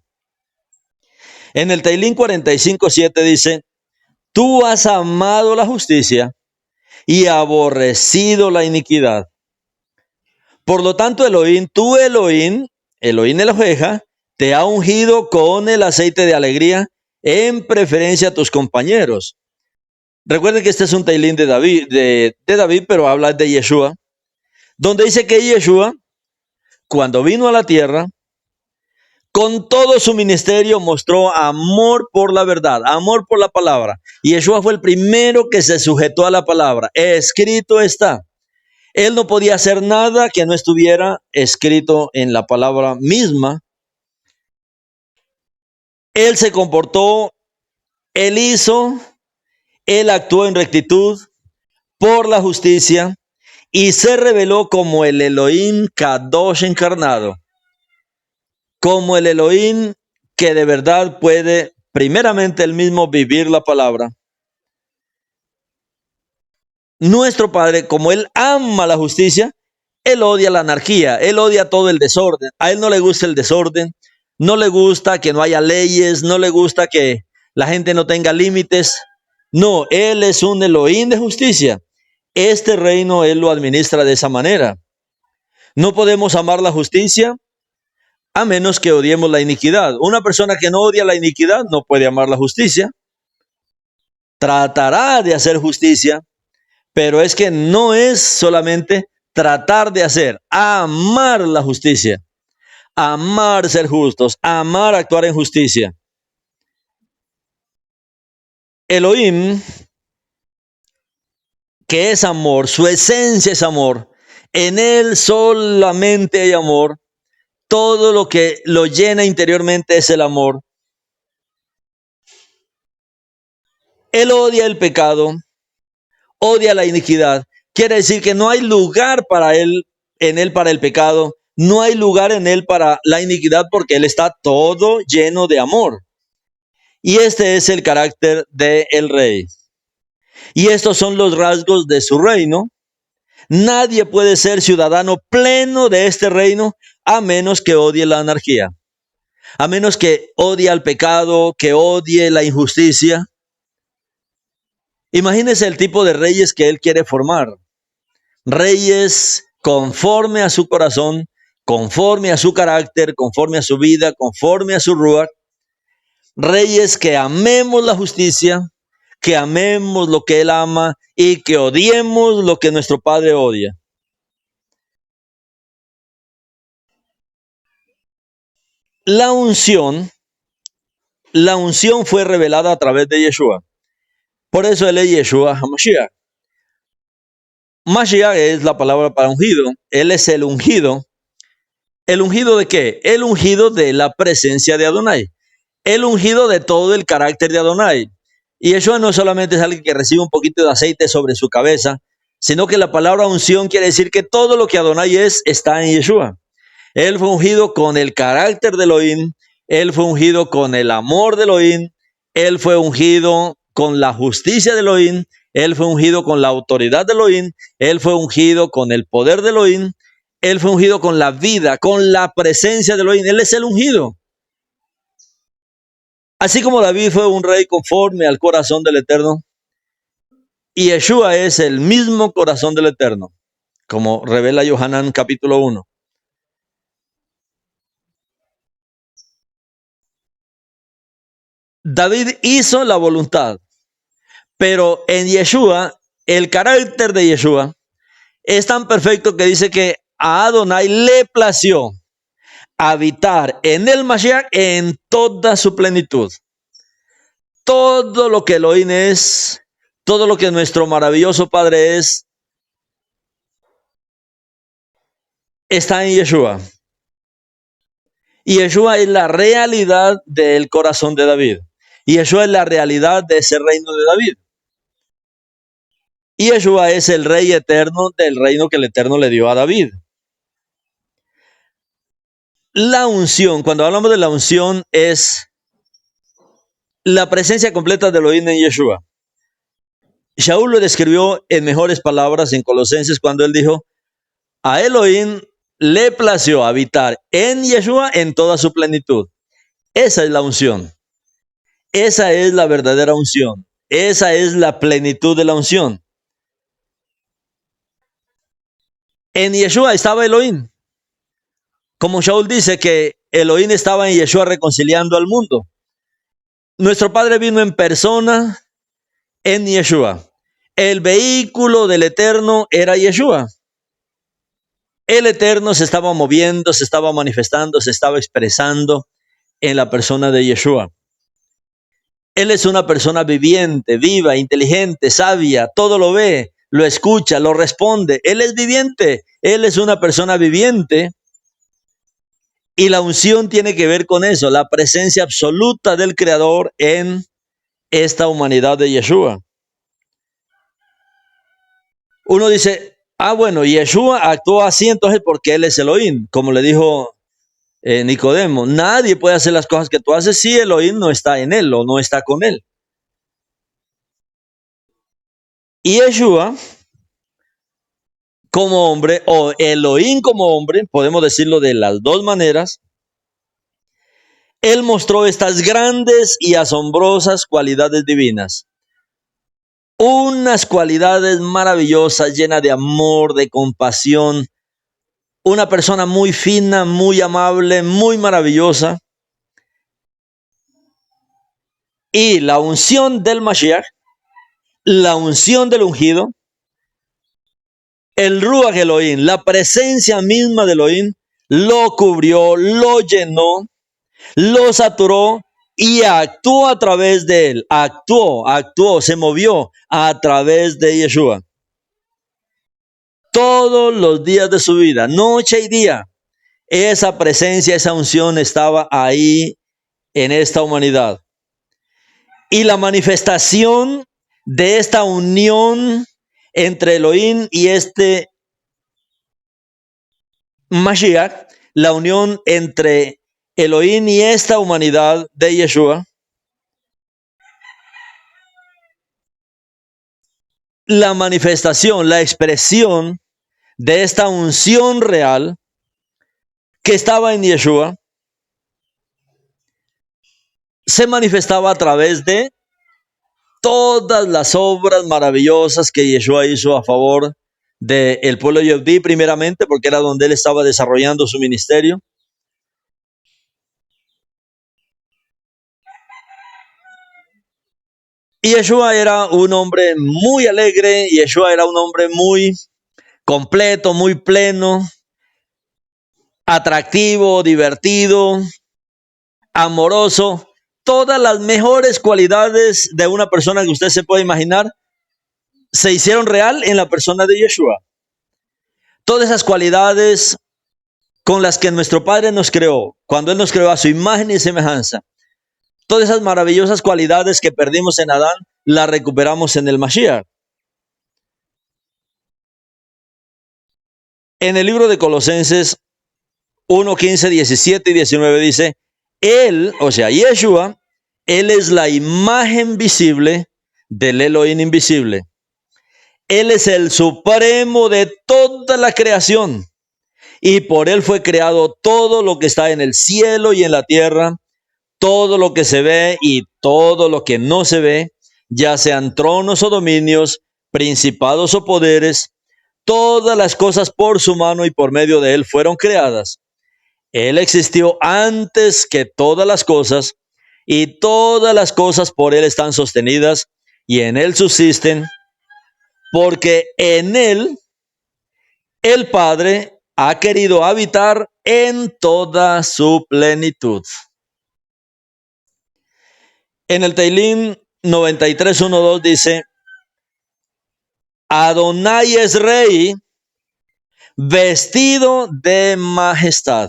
En el Teilín 45:7 dice, tú has amado la justicia y aborrecido la iniquidad. Por lo tanto, Elohim, tú Elohim Eloheja, te ha ungido con el aceite de alegría en preferencia a tus compañeros. Recuerden que este es un Teilín de David, pero habla de Yeshua, donde dice que Yeshua, cuando vino a la tierra, con todo su ministerio mostró amor por la verdad, amor por la palabra. Y Yeshua fue el primero que se sujetó a la palabra. Escrito está. Él no podía hacer nada que no estuviera escrito en la palabra misma. Él se comportó, él hizo, él actuó en rectitud por la justicia y se reveló como el Elohim Kadosh encarnado, como el Elohim que de verdad puede primeramente él mismo vivir la palabra. Nuestro Padre, como él ama la justicia, él odia la anarquía, él odia todo el desorden. A él no le gusta el desorden, no le gusta que no haya leyes, no le gusta que la gente no tenga límites. No, él es un Elohim de justicia. Este reino él lo administra de esa manera. No podemos amar la justicia a menos que odiemos la iniquidad. Una persona que no odia la iniquidad no puede amar la justicia. Tratará de hacer justicia, pero es que no es solamente tratar de hacer, amar la justicia, amar ser justos, amar actuar en justicia. Elohim, que es amor, su esencia es amor, en él solamente hay amor, todo lo que lo llena interiormente es el amor. Él odia el pecado, odia la iniquidad. Quiere decir que no hay lugar para él, en él para el pecado, no hay lugar en él para la iniquidad porque él está todo lleno de amor. Y este es el carácter del rey. Y estos son los rasgos de su reino. Nadie puede ser ciudadano pleno de este reino a menos que odie la anarquía, a menos que odie al pecado, que odie la injusticia. Imagínese el tipo de reyes que él quiere formar. Reyes conforme a su corazón, conforme a su carácter, conforme a su vida, conforme a su ruach. Reyes que amemos la justicia, que amemos lo que él ama y que odiemos lo que nuestro Padre odia. La unción fue revelada a través de Yeshua. Por eso él es Yeshua HaMashiach. Mashiach es la palabra para ungido. Él es el ungido. ¿El ungido de qué? El ungido de la presencia de Adonai. El ungido de todo el carácter de Adonai. Y Yeshua no solamente es alguien que recibe un poquito de aceite sobre su cabeza, sino que la palabra unción quiere decir que todo lo que Adonai es está en Yeshua. Él fue ungido con el carácter de Elohim. Él fue ungido con el amor de Elohim. Él fue ungido con la justicia de Elohim. Él fue ungido con la autoridad de Elohim. Él fue ungido con el poder de Elohim. Él fue ungido con la vida, con la presencia de Elohim. Él es el ungido. Así como David fue un rey conforme al corazón del Eterno, y Yeshua es el mismo corazón del Eterno, como revela Yohanan capítulo 1. David hizo la voluntad, pero en Yeshua, el carácter de Yeshua es tan perfecto que dice que a Adonai le plació habitar en el Mashiach en toda su plenitud. Todo lo que Elohim es, todo lo que nuestro maravilloso Padre es, está en Yeshua. Y Yeshua es la realidad del corazón de David. Y Yeshua es la realidad de ese reino de David. Y Yeshua es el rey eterno del reino que el Eterno le dio a David. La unción, cuando hablamos de la unción, es la presencia completa de Elohim en Yeshua. Shaul lo describió en mejores palabras en Colosenses cuando él dijo, a Elohim le plació habitar en Yeshua en toda su plenitud. Esa es la unción. Esa es la verdadera unción. Esa es la plenitud de la unción. En Yeshua estaba Elohim. Como Shaul dice que Elohim estaba en Yeshua reconciliando al mundo. Nuestro Padre vino en persona en Yeshua. El vehículo del Eterno era Yeshua. El Eterno se estaba moviendo, se estaba manifestando, se estaba expresando en la persona de Yeshua. Él es una persona viviente, viva, inteligente, sabia, todo lo ve, lo escucha, lo responde. Él es viviente, él es una persona viviente. Y la unción tiene que ver con eso, la presencia absoluta del Creador en esta humanidad de Yeshua. Uno dice, bueno, Yeshua actuó así entonces porque él es Elohim, como le dijo Nicodemo. Nadie puede hacer las cosas que tú haces si Elohim no está en él o no está con él. Y Yeshua, como hombre, o Elohim como hombre, podemos decirlo de las dos maneras, él mostró estas grandes y asombrosas cualidades divinas. Unas cualidades maravillosas, llenas de amor, de compasión. Una persona muy fina, muy amable, muy maravillosa. Y la unción del Mashiach, la unción del ungido, el Ruach Elohim, la presencia misma de Elohim, lo cubrió, lo llenó, lo saturó y actuó a través de él. Actuó, se movió a través de Yeshua. Todos los días de su vida, noche y día, esa presencia, esa unción estaba ahí en esta humanidad. Y la manifestación de esta unión entre Elohim y este Mashiach, la unión entre Elohim y esta humanidad de Yeshua, la manifestación, la expresión de esta unción real que estaba en Yeshua, se manifestaba a través de todas las obras maravillosas que Yeshua hizo a favor del pueblo Yehudí, primeramente, porque era donde él estaba desarrollando su ministerio. Y Yeshua era un hombre muy alegre, Yeshua era un hombre muy completo, muy pleno, atractivo, divertido, amoroso. Todas las mejores cualidades de una persona que usted se puede imaginar se hicieron real en la persona de Yeshua. Todas esas cualidades con las que nuestro Padre nos creó, cuando Él nos creó a su imagen y semejanza, todas esas maravillosas cualidades que perdimos en Adán, las recuperamos en el Mashiach. En el libro de Colosenses 1, 15, 17 y 19 dice, Él, o sea, Yeshua, Él es la imagen visible del Elohim invisible. Él es el supremo de toda la creación y por Él fue creado todo lo que está en el cielo y en la tierra, todo lo que se ve y todo lo que no se ve, ya sean tronos o dominios, principados o poderes, todas las cosas por su mano y por medio de Él fueron creadas. Él existió antes que todas las cosas y todas las cosas por Él están sostenidas y en Él subsisten, porque en Él el Padre ha querido habitar en toda su plenitud. En el Tehilim 93:1-2 dice, Adonai es rey, vestido de majestad.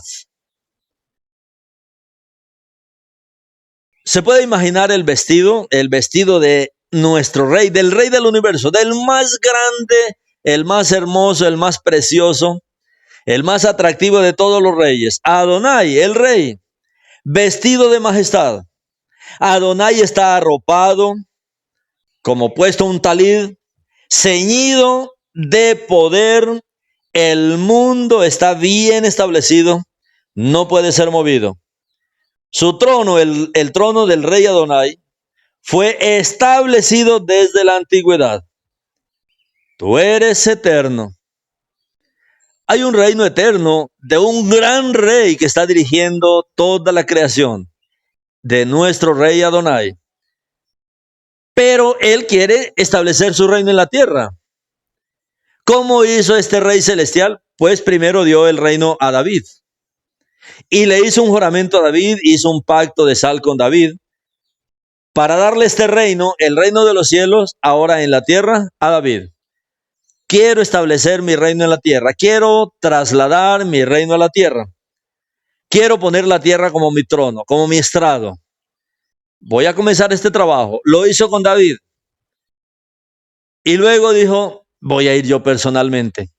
¿Se puede imaginar el vestido de nuestro rey, del rey del universo, del más grande, el más hermoso, el más precioso, el más atractivo de todos los reyes? Adonai, el rey, vestido de majestad. Adonai está arropado, como puesto un talid, ceñido de poder. El mundo está bien establecido, no puede ser movido. Su trono, el trono del rey Adonai, fue establecido desde la antigüedad. Tú eres eterno. Hay un reino eterno de un gran rey que está dirigiendo toda la creación, de nuestro rey Adonai. Pero él quiere establecer su reino en la tierra. ¿Cómo hizo este rey celestial? Pues primero dio el reino a David. Y le hizo un juramento a David, hizo un pacto de sal con David, para darle este reino, el reino de los cielos, ahora en la tierra, a David. Quiero establecer mi reino en la tierra. Quiero trasladar mi reino a la tierra. Quiero poner la tierra como mi trono, como mi estrado. Voy a comenzar este trabajo. Lo hizo con David. Y luego dijo, voy a ir yo personalmente.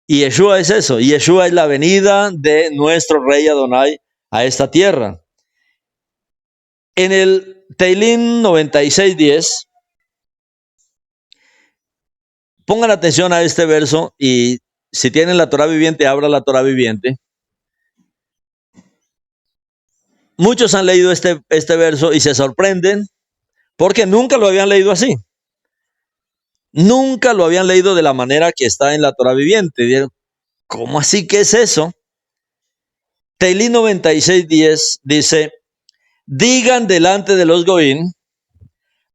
Y Yeshua es eso. Yeshua es la venida de nuestro rey Adonai a esta tierra. En el Tehilim 96:10, pongan atención a este verso y si tienen la Torah viviente, abra la Torah viviente. Muchos han leído este verso y se sorprenden porque nunca lo habían leído así. Nunca lo habían leído de la manera que está en la Torah viviente. ¿Cómo así? ¿Qué es eso? Tehilim 96:10 dice, digan delante de los goín,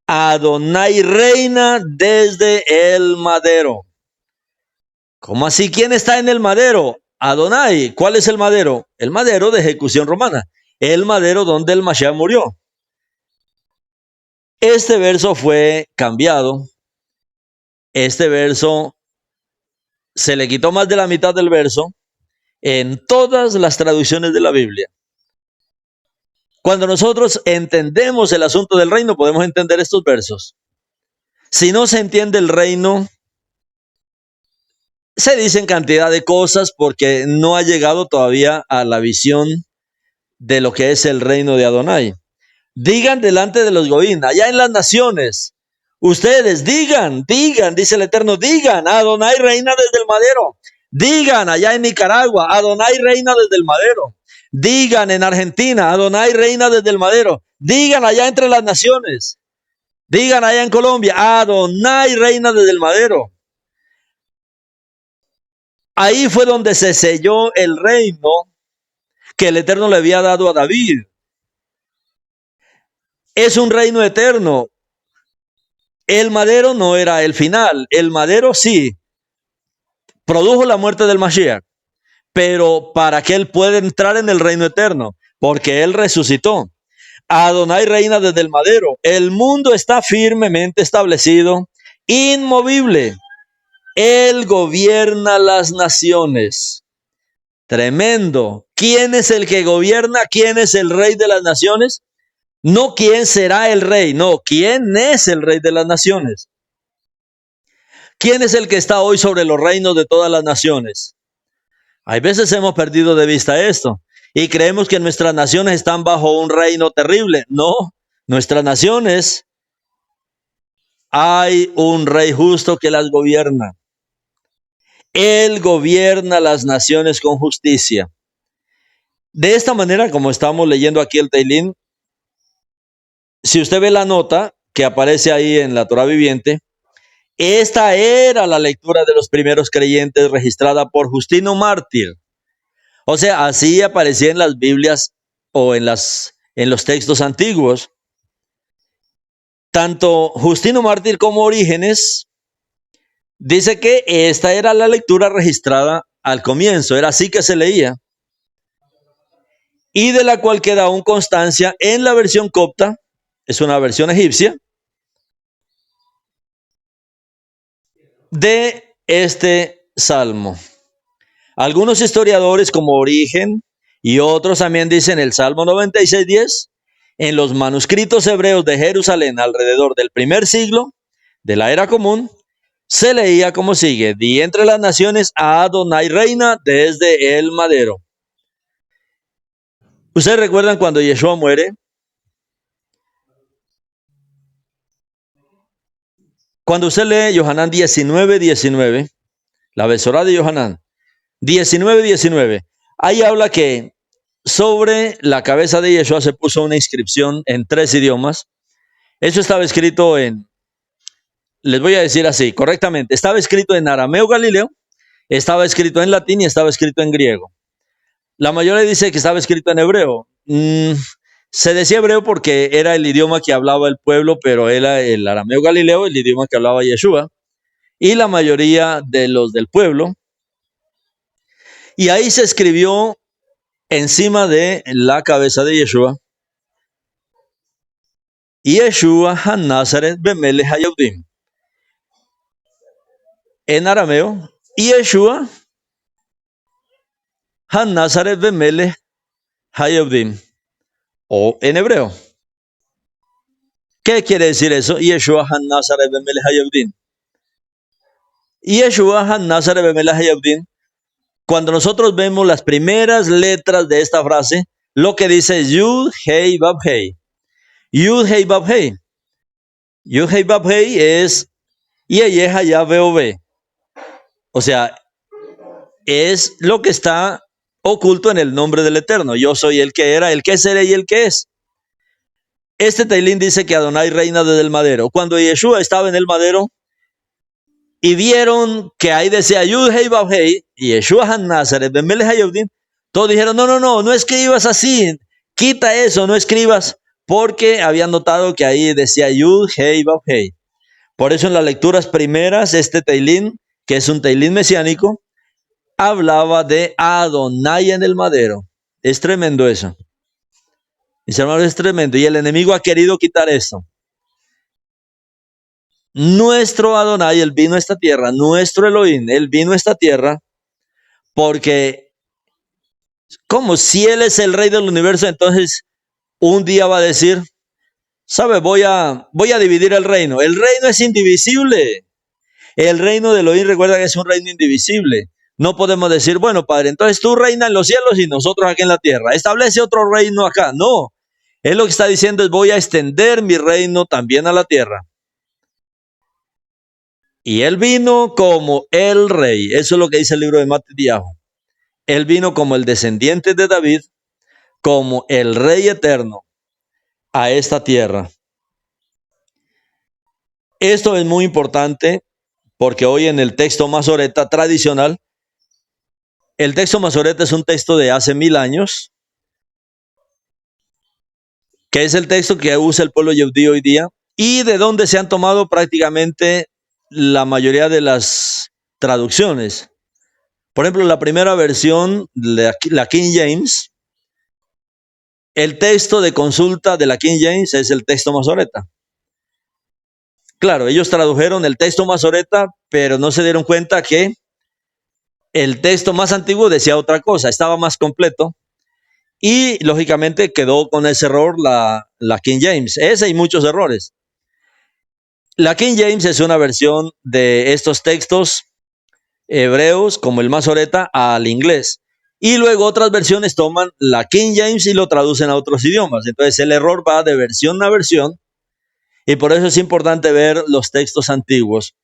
Adonai reina desde el madero. ¿Cómo así? ¿Quién está en el madero? Adonai. ¿Cuál es el madero? El madero de ejecución romana. El madero donde el Mashiach murió. Este verso fue cambiado. Este verso se le quitó más de la mitad del verso en todas las traducciones de la Biblia. Cuando nosotros entendemos el asunto del reino, podemos entender estos versos. Si no se entiende el reino, se dicen cantidad de cosas porque no ha llegado todavía a la visión de lo que es el reino de Adonai. Digan delante de los goín, allá en las naciones, ustedes digan, dice el Eterno, digan, Adonai reina desde el madero. Digan allá en Nicaragua, Adonai reina desde el madero. Digan en Argentina, Adonai reina desde el madero. Digan allá entre las naciones. Digan allá en Colombia, Adonai reina desde el madero. Ahí fue donde se selló el reino que el Eterno le había dado a David. Es un reino eterno. El madero no era el final. El madero sí produjo la muerte del Mashiach, pero para que él pueda entrar en el reino eterno, porque él resucitó. Adonai reina desde el madero. El mundo está firmemente establecido, inmovible. Él gobierna las naciones. Tremendo. ¿Quién es el que gobierna? ¿Quién es el rey de las naciones? No quién será el rey, no, quién es el rey de las naciones. ¿Quién es el que está hoy sobre los reinos de todas las naciones? Hay veces hemos perdido de vista esto y creemos que nuestras naciones están bajo un reino terrible. No, nuestras naciones hay un rey justo que las gobierna. Él gobierna las naciones con justicia. De esta manera, como estamos leyendo aquí el Teilín, si usted ve la nota que aparece ahí en la Torah viviente, esta era la lectura de los primeros creyentes registrada por Justino Mártir. O sea, así aparecía en las Biblias o en los textos antiguos. Tanto Justino Mártir como Orígenes dice que esta era la lectura registrada al comienzo, era así que se leía, y de la cual queda aún constancia en la versión copta, es una versión egipcia, de este salmo. Algunos historiadores como Origen y otros también dicen el Salmo 96:10 en los manuscritos hebreos de Jerusalén alrededor del primer siglo de la era común se leía como sigue: di entre las naciones a Adonai reina desde el madero. ¿Ustedes recuerdan cuando Yeshua muere? Cuando usted lee Yohanan 19:19, la Besorá de Yohanan 19:19, ahí habla que sobre la cabeza de Yeshua se puso una inscripción en 3 idiomas. Eso estaba escrito les voy a decir así, correctamente, estaba escrito en arameo galileo, estaba escrito en latín y estaba escrito en griego. La mayoría dice que estaba escrito en hebreo. Se decía hebreo porque era el idioma que hablaba el pueblo, pero era el arameo galileo, el idioma que hablaba Yeshua, y la mayoría de los del pueblo. Y ahí se escribió encima de la cabeza de Yeshua: Yeshua HaNazaret Bemelech HaYehudim. En arameo, Yeshua HaNazaret Bemelech HaYehudim. O en hebreo. ¿Qué quiere decir eso? Yeshua HaNazaret Bemelech HaYehudim. Yeshua HaNazaret Bemelech HaYehudim. Cuando nosotros vemos las primeras letras de esta frase, lo que dice Yud Hei Vav Hei. Yud Hei Vav Hei. Yud Hei Vav Hei es Yeyeja Yahvé. O sea, es lo que está oculto en el nombre del Eterno. Yo soy el que era, el que seré y el que es. Este Teilín dice que Adonai reina desde el madero. Cuando Yeshua estaba en el madero y vieron que ahí decía Yud Hei Vav Hei, Yeshua HaNazaret Bemelech HaYehudim, todos dijeron: no escribas así, quita eso, no escribas, porque habían notado que ahí decía Yud Hei Vav Hei. Por eso en las lecturas primeras, este Teilín, que es un Teilín mesiánico, hablaba de Adonai en el madero. Es tremendo eso. Mis hermanos, es tremendo. Y el enemigo ha querido quitar esto. Nuestro Adonai, él vino a esta tierra, nuestro Elohim, él vino a esta tierra porque ¿Cómo? Si Él es el Rey del universo, entonces un día va a decir, ¿sabe? Voy a dividir el reino. El reino es indivisible. El reino de Elohim, recuerda que es un reino indivisible. No podemos decir, bueno, Padre, entonces tú reinas en los cielos y nosotros aquí en la tierra. Establece otro reino acá. No. Él lo que está diciendo es, voy a extender mi reino también a la tierra. Y Él vino como el rey. Eso es lo que dice el libro de Matitiahu. Él vino como el descendiente de David, como el rey eterno a esta tierra. Esto es muy importante porque hoy en el texto masoreta tradicional, el texto masoreta es un texto de hace 1000 años, que es el texto que usa el pueblo yehudí hoy día, y de donde se han tomado prácticamente la mayoría de las traducciones. Por ejemplo, la primera versión, la King James, el texto de consulta de la King James es el texto masoreta. Claro, ellos tradujeron el texto masoreta, pero no se dieron cuenta que el texto más antiguo decía otra cosa, estaba más completo. Y lógicamente quedó con ese error la King James. Ese y muchos errores. La King James es una versión de estos textos hebreos, como el Masoreta, al inglés. Y luego otras versiones toman la King James y lo traducen a otros idiomas. Entonces el error va de versión a versión. Y por eso es importante ver los textos antiguos,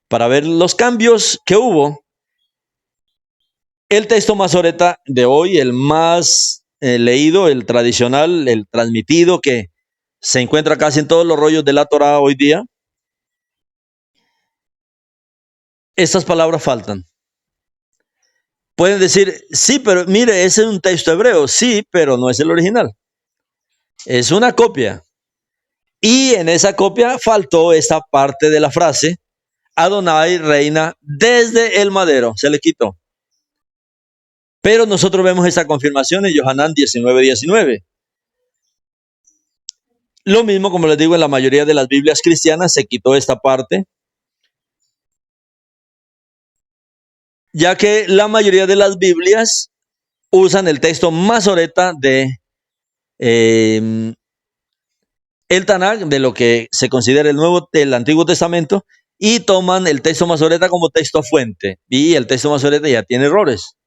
para ver los cambios que hubo. El texto Masoreta de hoy, el más leído, el tradicional, el transmitido, que se encuentra casi en todos los rollos de la Torá hoy día, estas palabras faltan. Pueden decir, sí, pero mire, ese es un texto hebreo. Sí, pero no es el original. Es una copia. Y en esa copia faltó esta parte de la frase, Adonai reina desde el madero. Se le quitó. Pero nosotros vemos esa confirmación en Yohanan 19:19. Lo mismo, como les digo, en la mayoría de las Biblias cristianas se quitó esta parte, ya que la mayoría de las Biblias usan el texto masoreta de el Tanakh, de lo que se considera el Antiguo Testamento, y toman el texto masoreta como texto fuente. Y el texto masoreta ya tiene errores.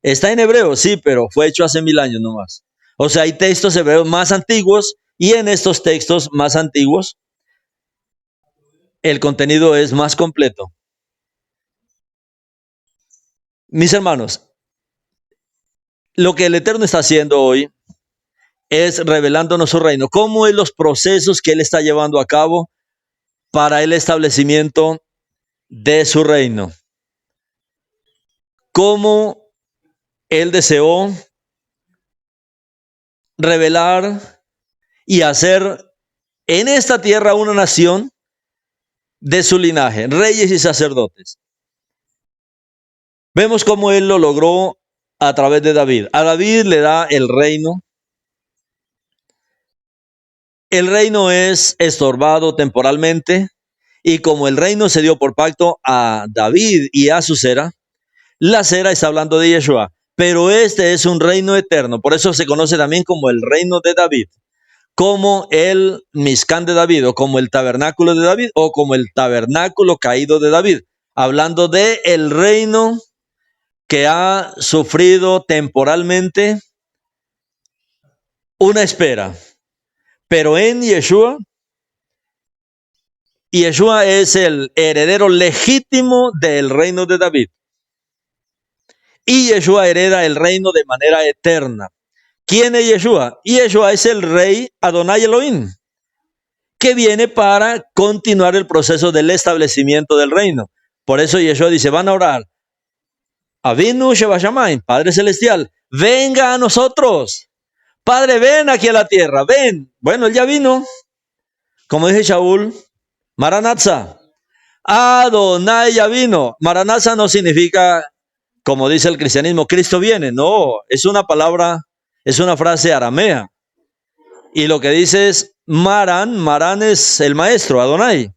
Está en hebreo, sí, pero fue hecho hace 1000 años nomás. O sea, hay textos hebreos más antiguos, y en estos textos más antiguos el contenido es más completo. Mis hermanos, lo que el Eterno está haciendo hoy es revelándonos su reino. ¿Cómo es los procesos que Él está llevando a cabo para el establecimiento de su reino? ¿Cómo Él deseó revelar y hacer en esta tierra una nación de su linaje, reyes y sacerdotes? Vemos cómo Él lo logró a través de David. A David le da el reino. El reino es estorbado temporalmente, y como el reino se dio por pacto a David y a su cera, la cera está hablando de Yeshua, pero este es un reino eterno. Por eso se conoce también como el reino de David, como el Mishkan de David, o como el tabernáculo de David, o como el tabernáculo caído de David, hablando de el reino que ha sufrido temporalmente una espera. Pero en Yeshua, Yeshua es el heredero legítimo del reino de David. Y Yeshua hereda el reino de manera eterna. ¿Quién es Yeshua? Yeshua es el rey Adonai Elohim, que viene para continuar el proceso del establecimiento del reino. Por eso Yeshua dice, van a orar, Avinu Shebashamayim, Padre Celestial, venga a nosotros. Padre, ven aquí a la tierra, ven. Bueno, él ya vino. Como dice Shaul, Maranatza. Adonai ya vino. Maranatza no significa, como dice el cristianismo, Cristo viene. No, es una palabra, es una frase aramea. Y lo que dice es Maran. Maran es el maestro, Adonai.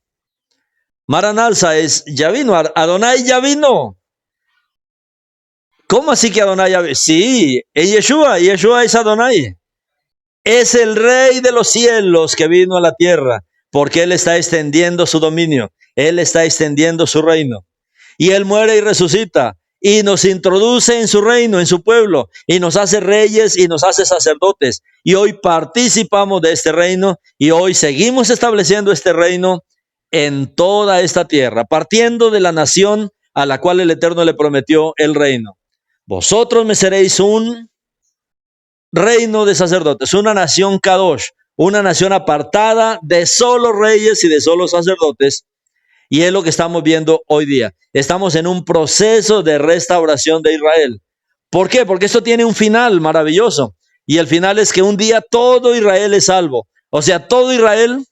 Maranatza es ya vino. Adonai ya vino. ¿Cómo así que Adonai ya? Sí, es Yeshua, Yeshua es Adonai. Es el Rey de los cielos que vino a la tierra, porque Él está extendiendo su dominio, Él está extendiendo su reino. Y Él muere y resucita, y nos introduce en su reino, en su pueblo, y nos hace reyes y nos hace sacerdotes. Y hoy participamos de este reino, y hoy seguimos estableciendo este reino en toda esta tierra, partiendo de la nación a la cual el Eterno le prometió el reino. Vosotros me seréis un reino de sacerdotes, una nación Kadosh, una nación apartada de solo reyes y de solo sacerdotes. Y es lo que estamos viendo hoy día. Estamos en un proceso de restauración de Israel. ¿Por qué? Porque esto tiene un final maravilloso. Y el final es que un día todo Israel es salvo. O sea, todo Israel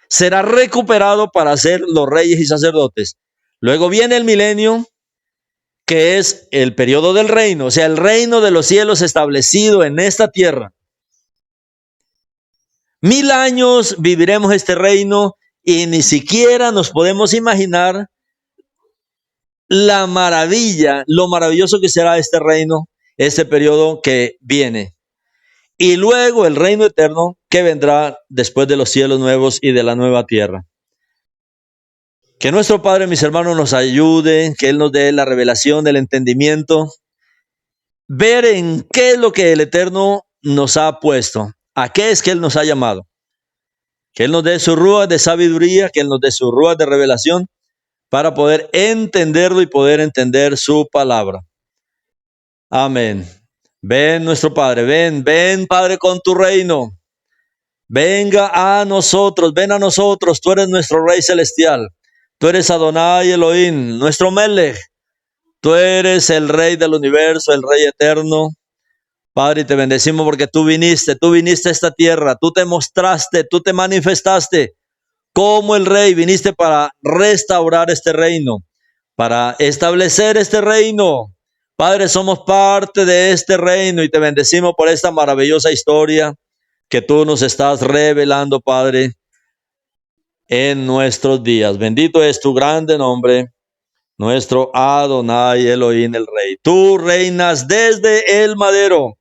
será recuperado para ser los reyes y sacerdotes. Luego viene el milenio, que es el periodo del reino, o sea, el reino de los cielos establecido en esta tierra. 1000 años viviremos este reino y ni siquiera nos podemos imaginar la maravilla, lo maravilloso que será este reino, este periodo que viene. Y luego el reino eterno que vendrá después de los cielos nuevos y de la nueva tierra. Que nuestro Padre, mis hermanos, nos ayude, que Él nos dé la revelación, el entendimiento, ver en qué es lo que el Eterno nos ha puesto, a qué es que Él nos ha llamado. Que Él nos dé su rúa de sabiduría, que Él nos dé su rúa de revelación, para poder entenderlo y poder entender su palabra. Amén. Ven nuestro Padre, ven Padre con tu reino. Venga a nosotros, ven a nosotros, tú eres nuestro Rey celestial. Tú eres Adonai Elohim, nuestro Melech. Tú eres el Rey del universo, el Rey eterno. Padre, te bendecimos porque tú viniste a esta tierra, tú te mostraste, tú te manifestaste como el Rey, viniste para restaurar este reino, para establecer este reino. Padre, somos parte de este reino y te bendecimos por esta maravillosa historia que tú nos estás revelando, Padre, en nuestros días. Bendito es tu grande nombre, nuestro Adonai Elohim, el Rey. Tú reinas desde el madero.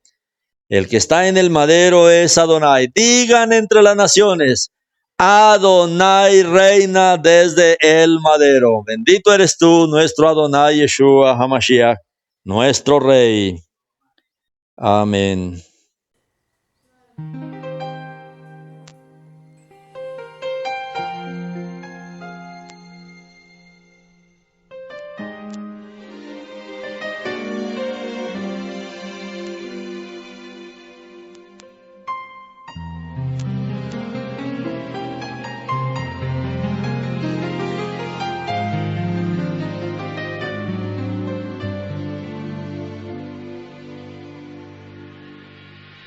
El que está en el madero es Adonai. Digan entre las naciones, Adonai reina desde el madero. Bendito eres tú, nuestro Adonai Yeshua HaMashiach, nuestro Rey. Amén.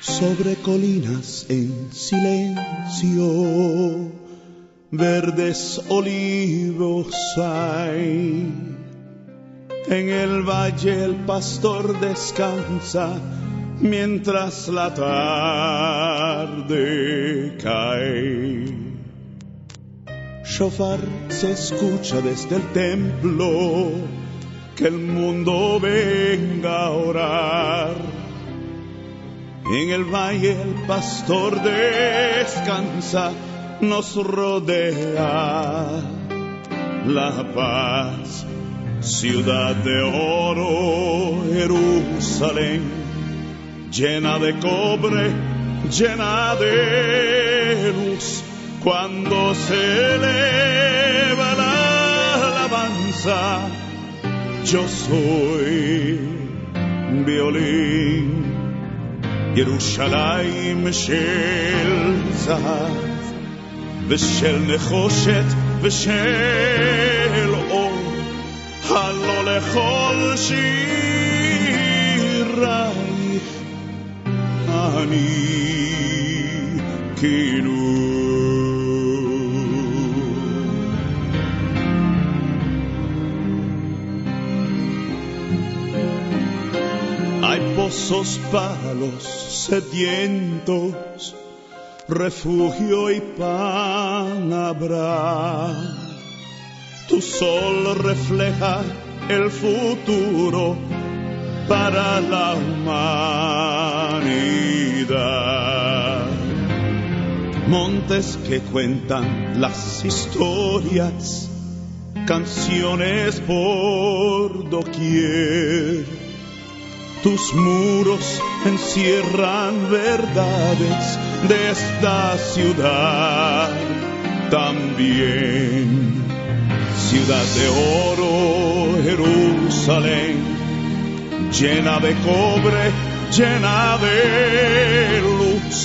Sobre colinas en silencio, verdes olivos hay. En el valle el pastor descansa mientras la tarde cae. Shofar se escucha desde el templo, que el mundo venga a orar. En el valle el pastor descansa, nos rodea la paz. Ciudad de oro, Jerusalén, llena de cobre, llena de luz. Cuando se eleva la alabanza, yo soy violín. ירושלים של זהב ושל נחושת ושל אור, הלא לכל שירייך אני כינור. Hay pozos para los sedientos, refugio y pan habrá. Tu sol refleja el futuro, para la humanidad. Montes que cuentan las historias, canciones por doquier. Tus muros encierran verdades de esta ciudad también. Ciudad de oro, Jerusalén, llena de cobre, llena de luz.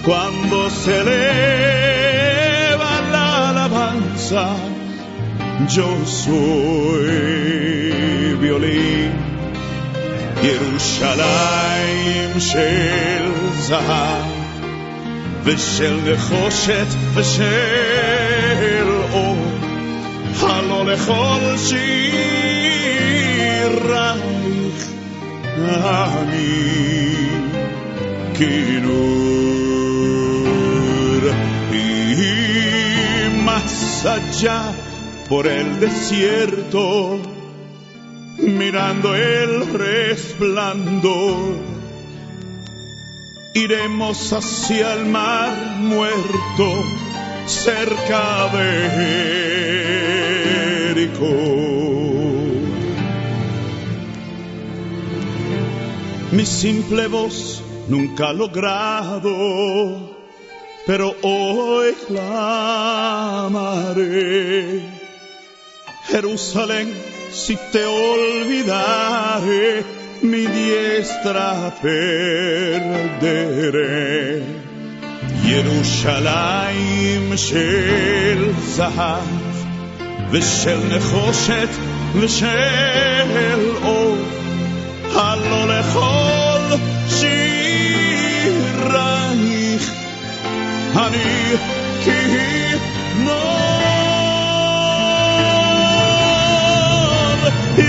Cuando se eleva la alabanza, yo soy violín. Yerushalayim shel zahav v'shel nechoshet v'shel or halo lechol shirayich ani kinur. Y más allá por el desierto, mirando el resplandor, iremos hacia el mar muerto, cerca de Jericó. Mi simple voz nunca ha logrado, pero hoy clamaré. Jerusalén, si te olvidare, mi diestra perderé. Yerushalayim shel zahav v'shel nechoshet v'shel or halo lechol shirayich ani kinor.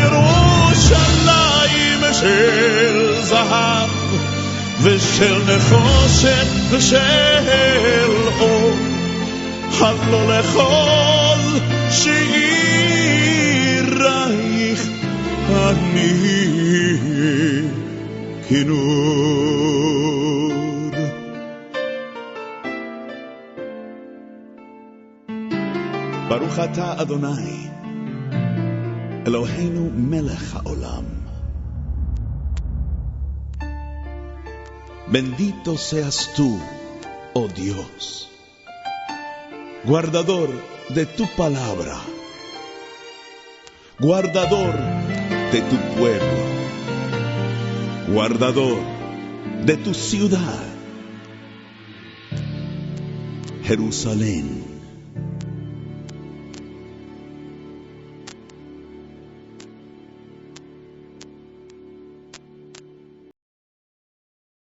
Yerushalayim shel zahav v'shel nechoshet v'shel or halo lechol shirayich ani kinur. Baruch atah Adonai Eloheinu melech haolam. Bendito seas tú, oh Dios, guardador de tu palabra, guardador de tu pueblo, guardador de tu ciudad, Jerusalén.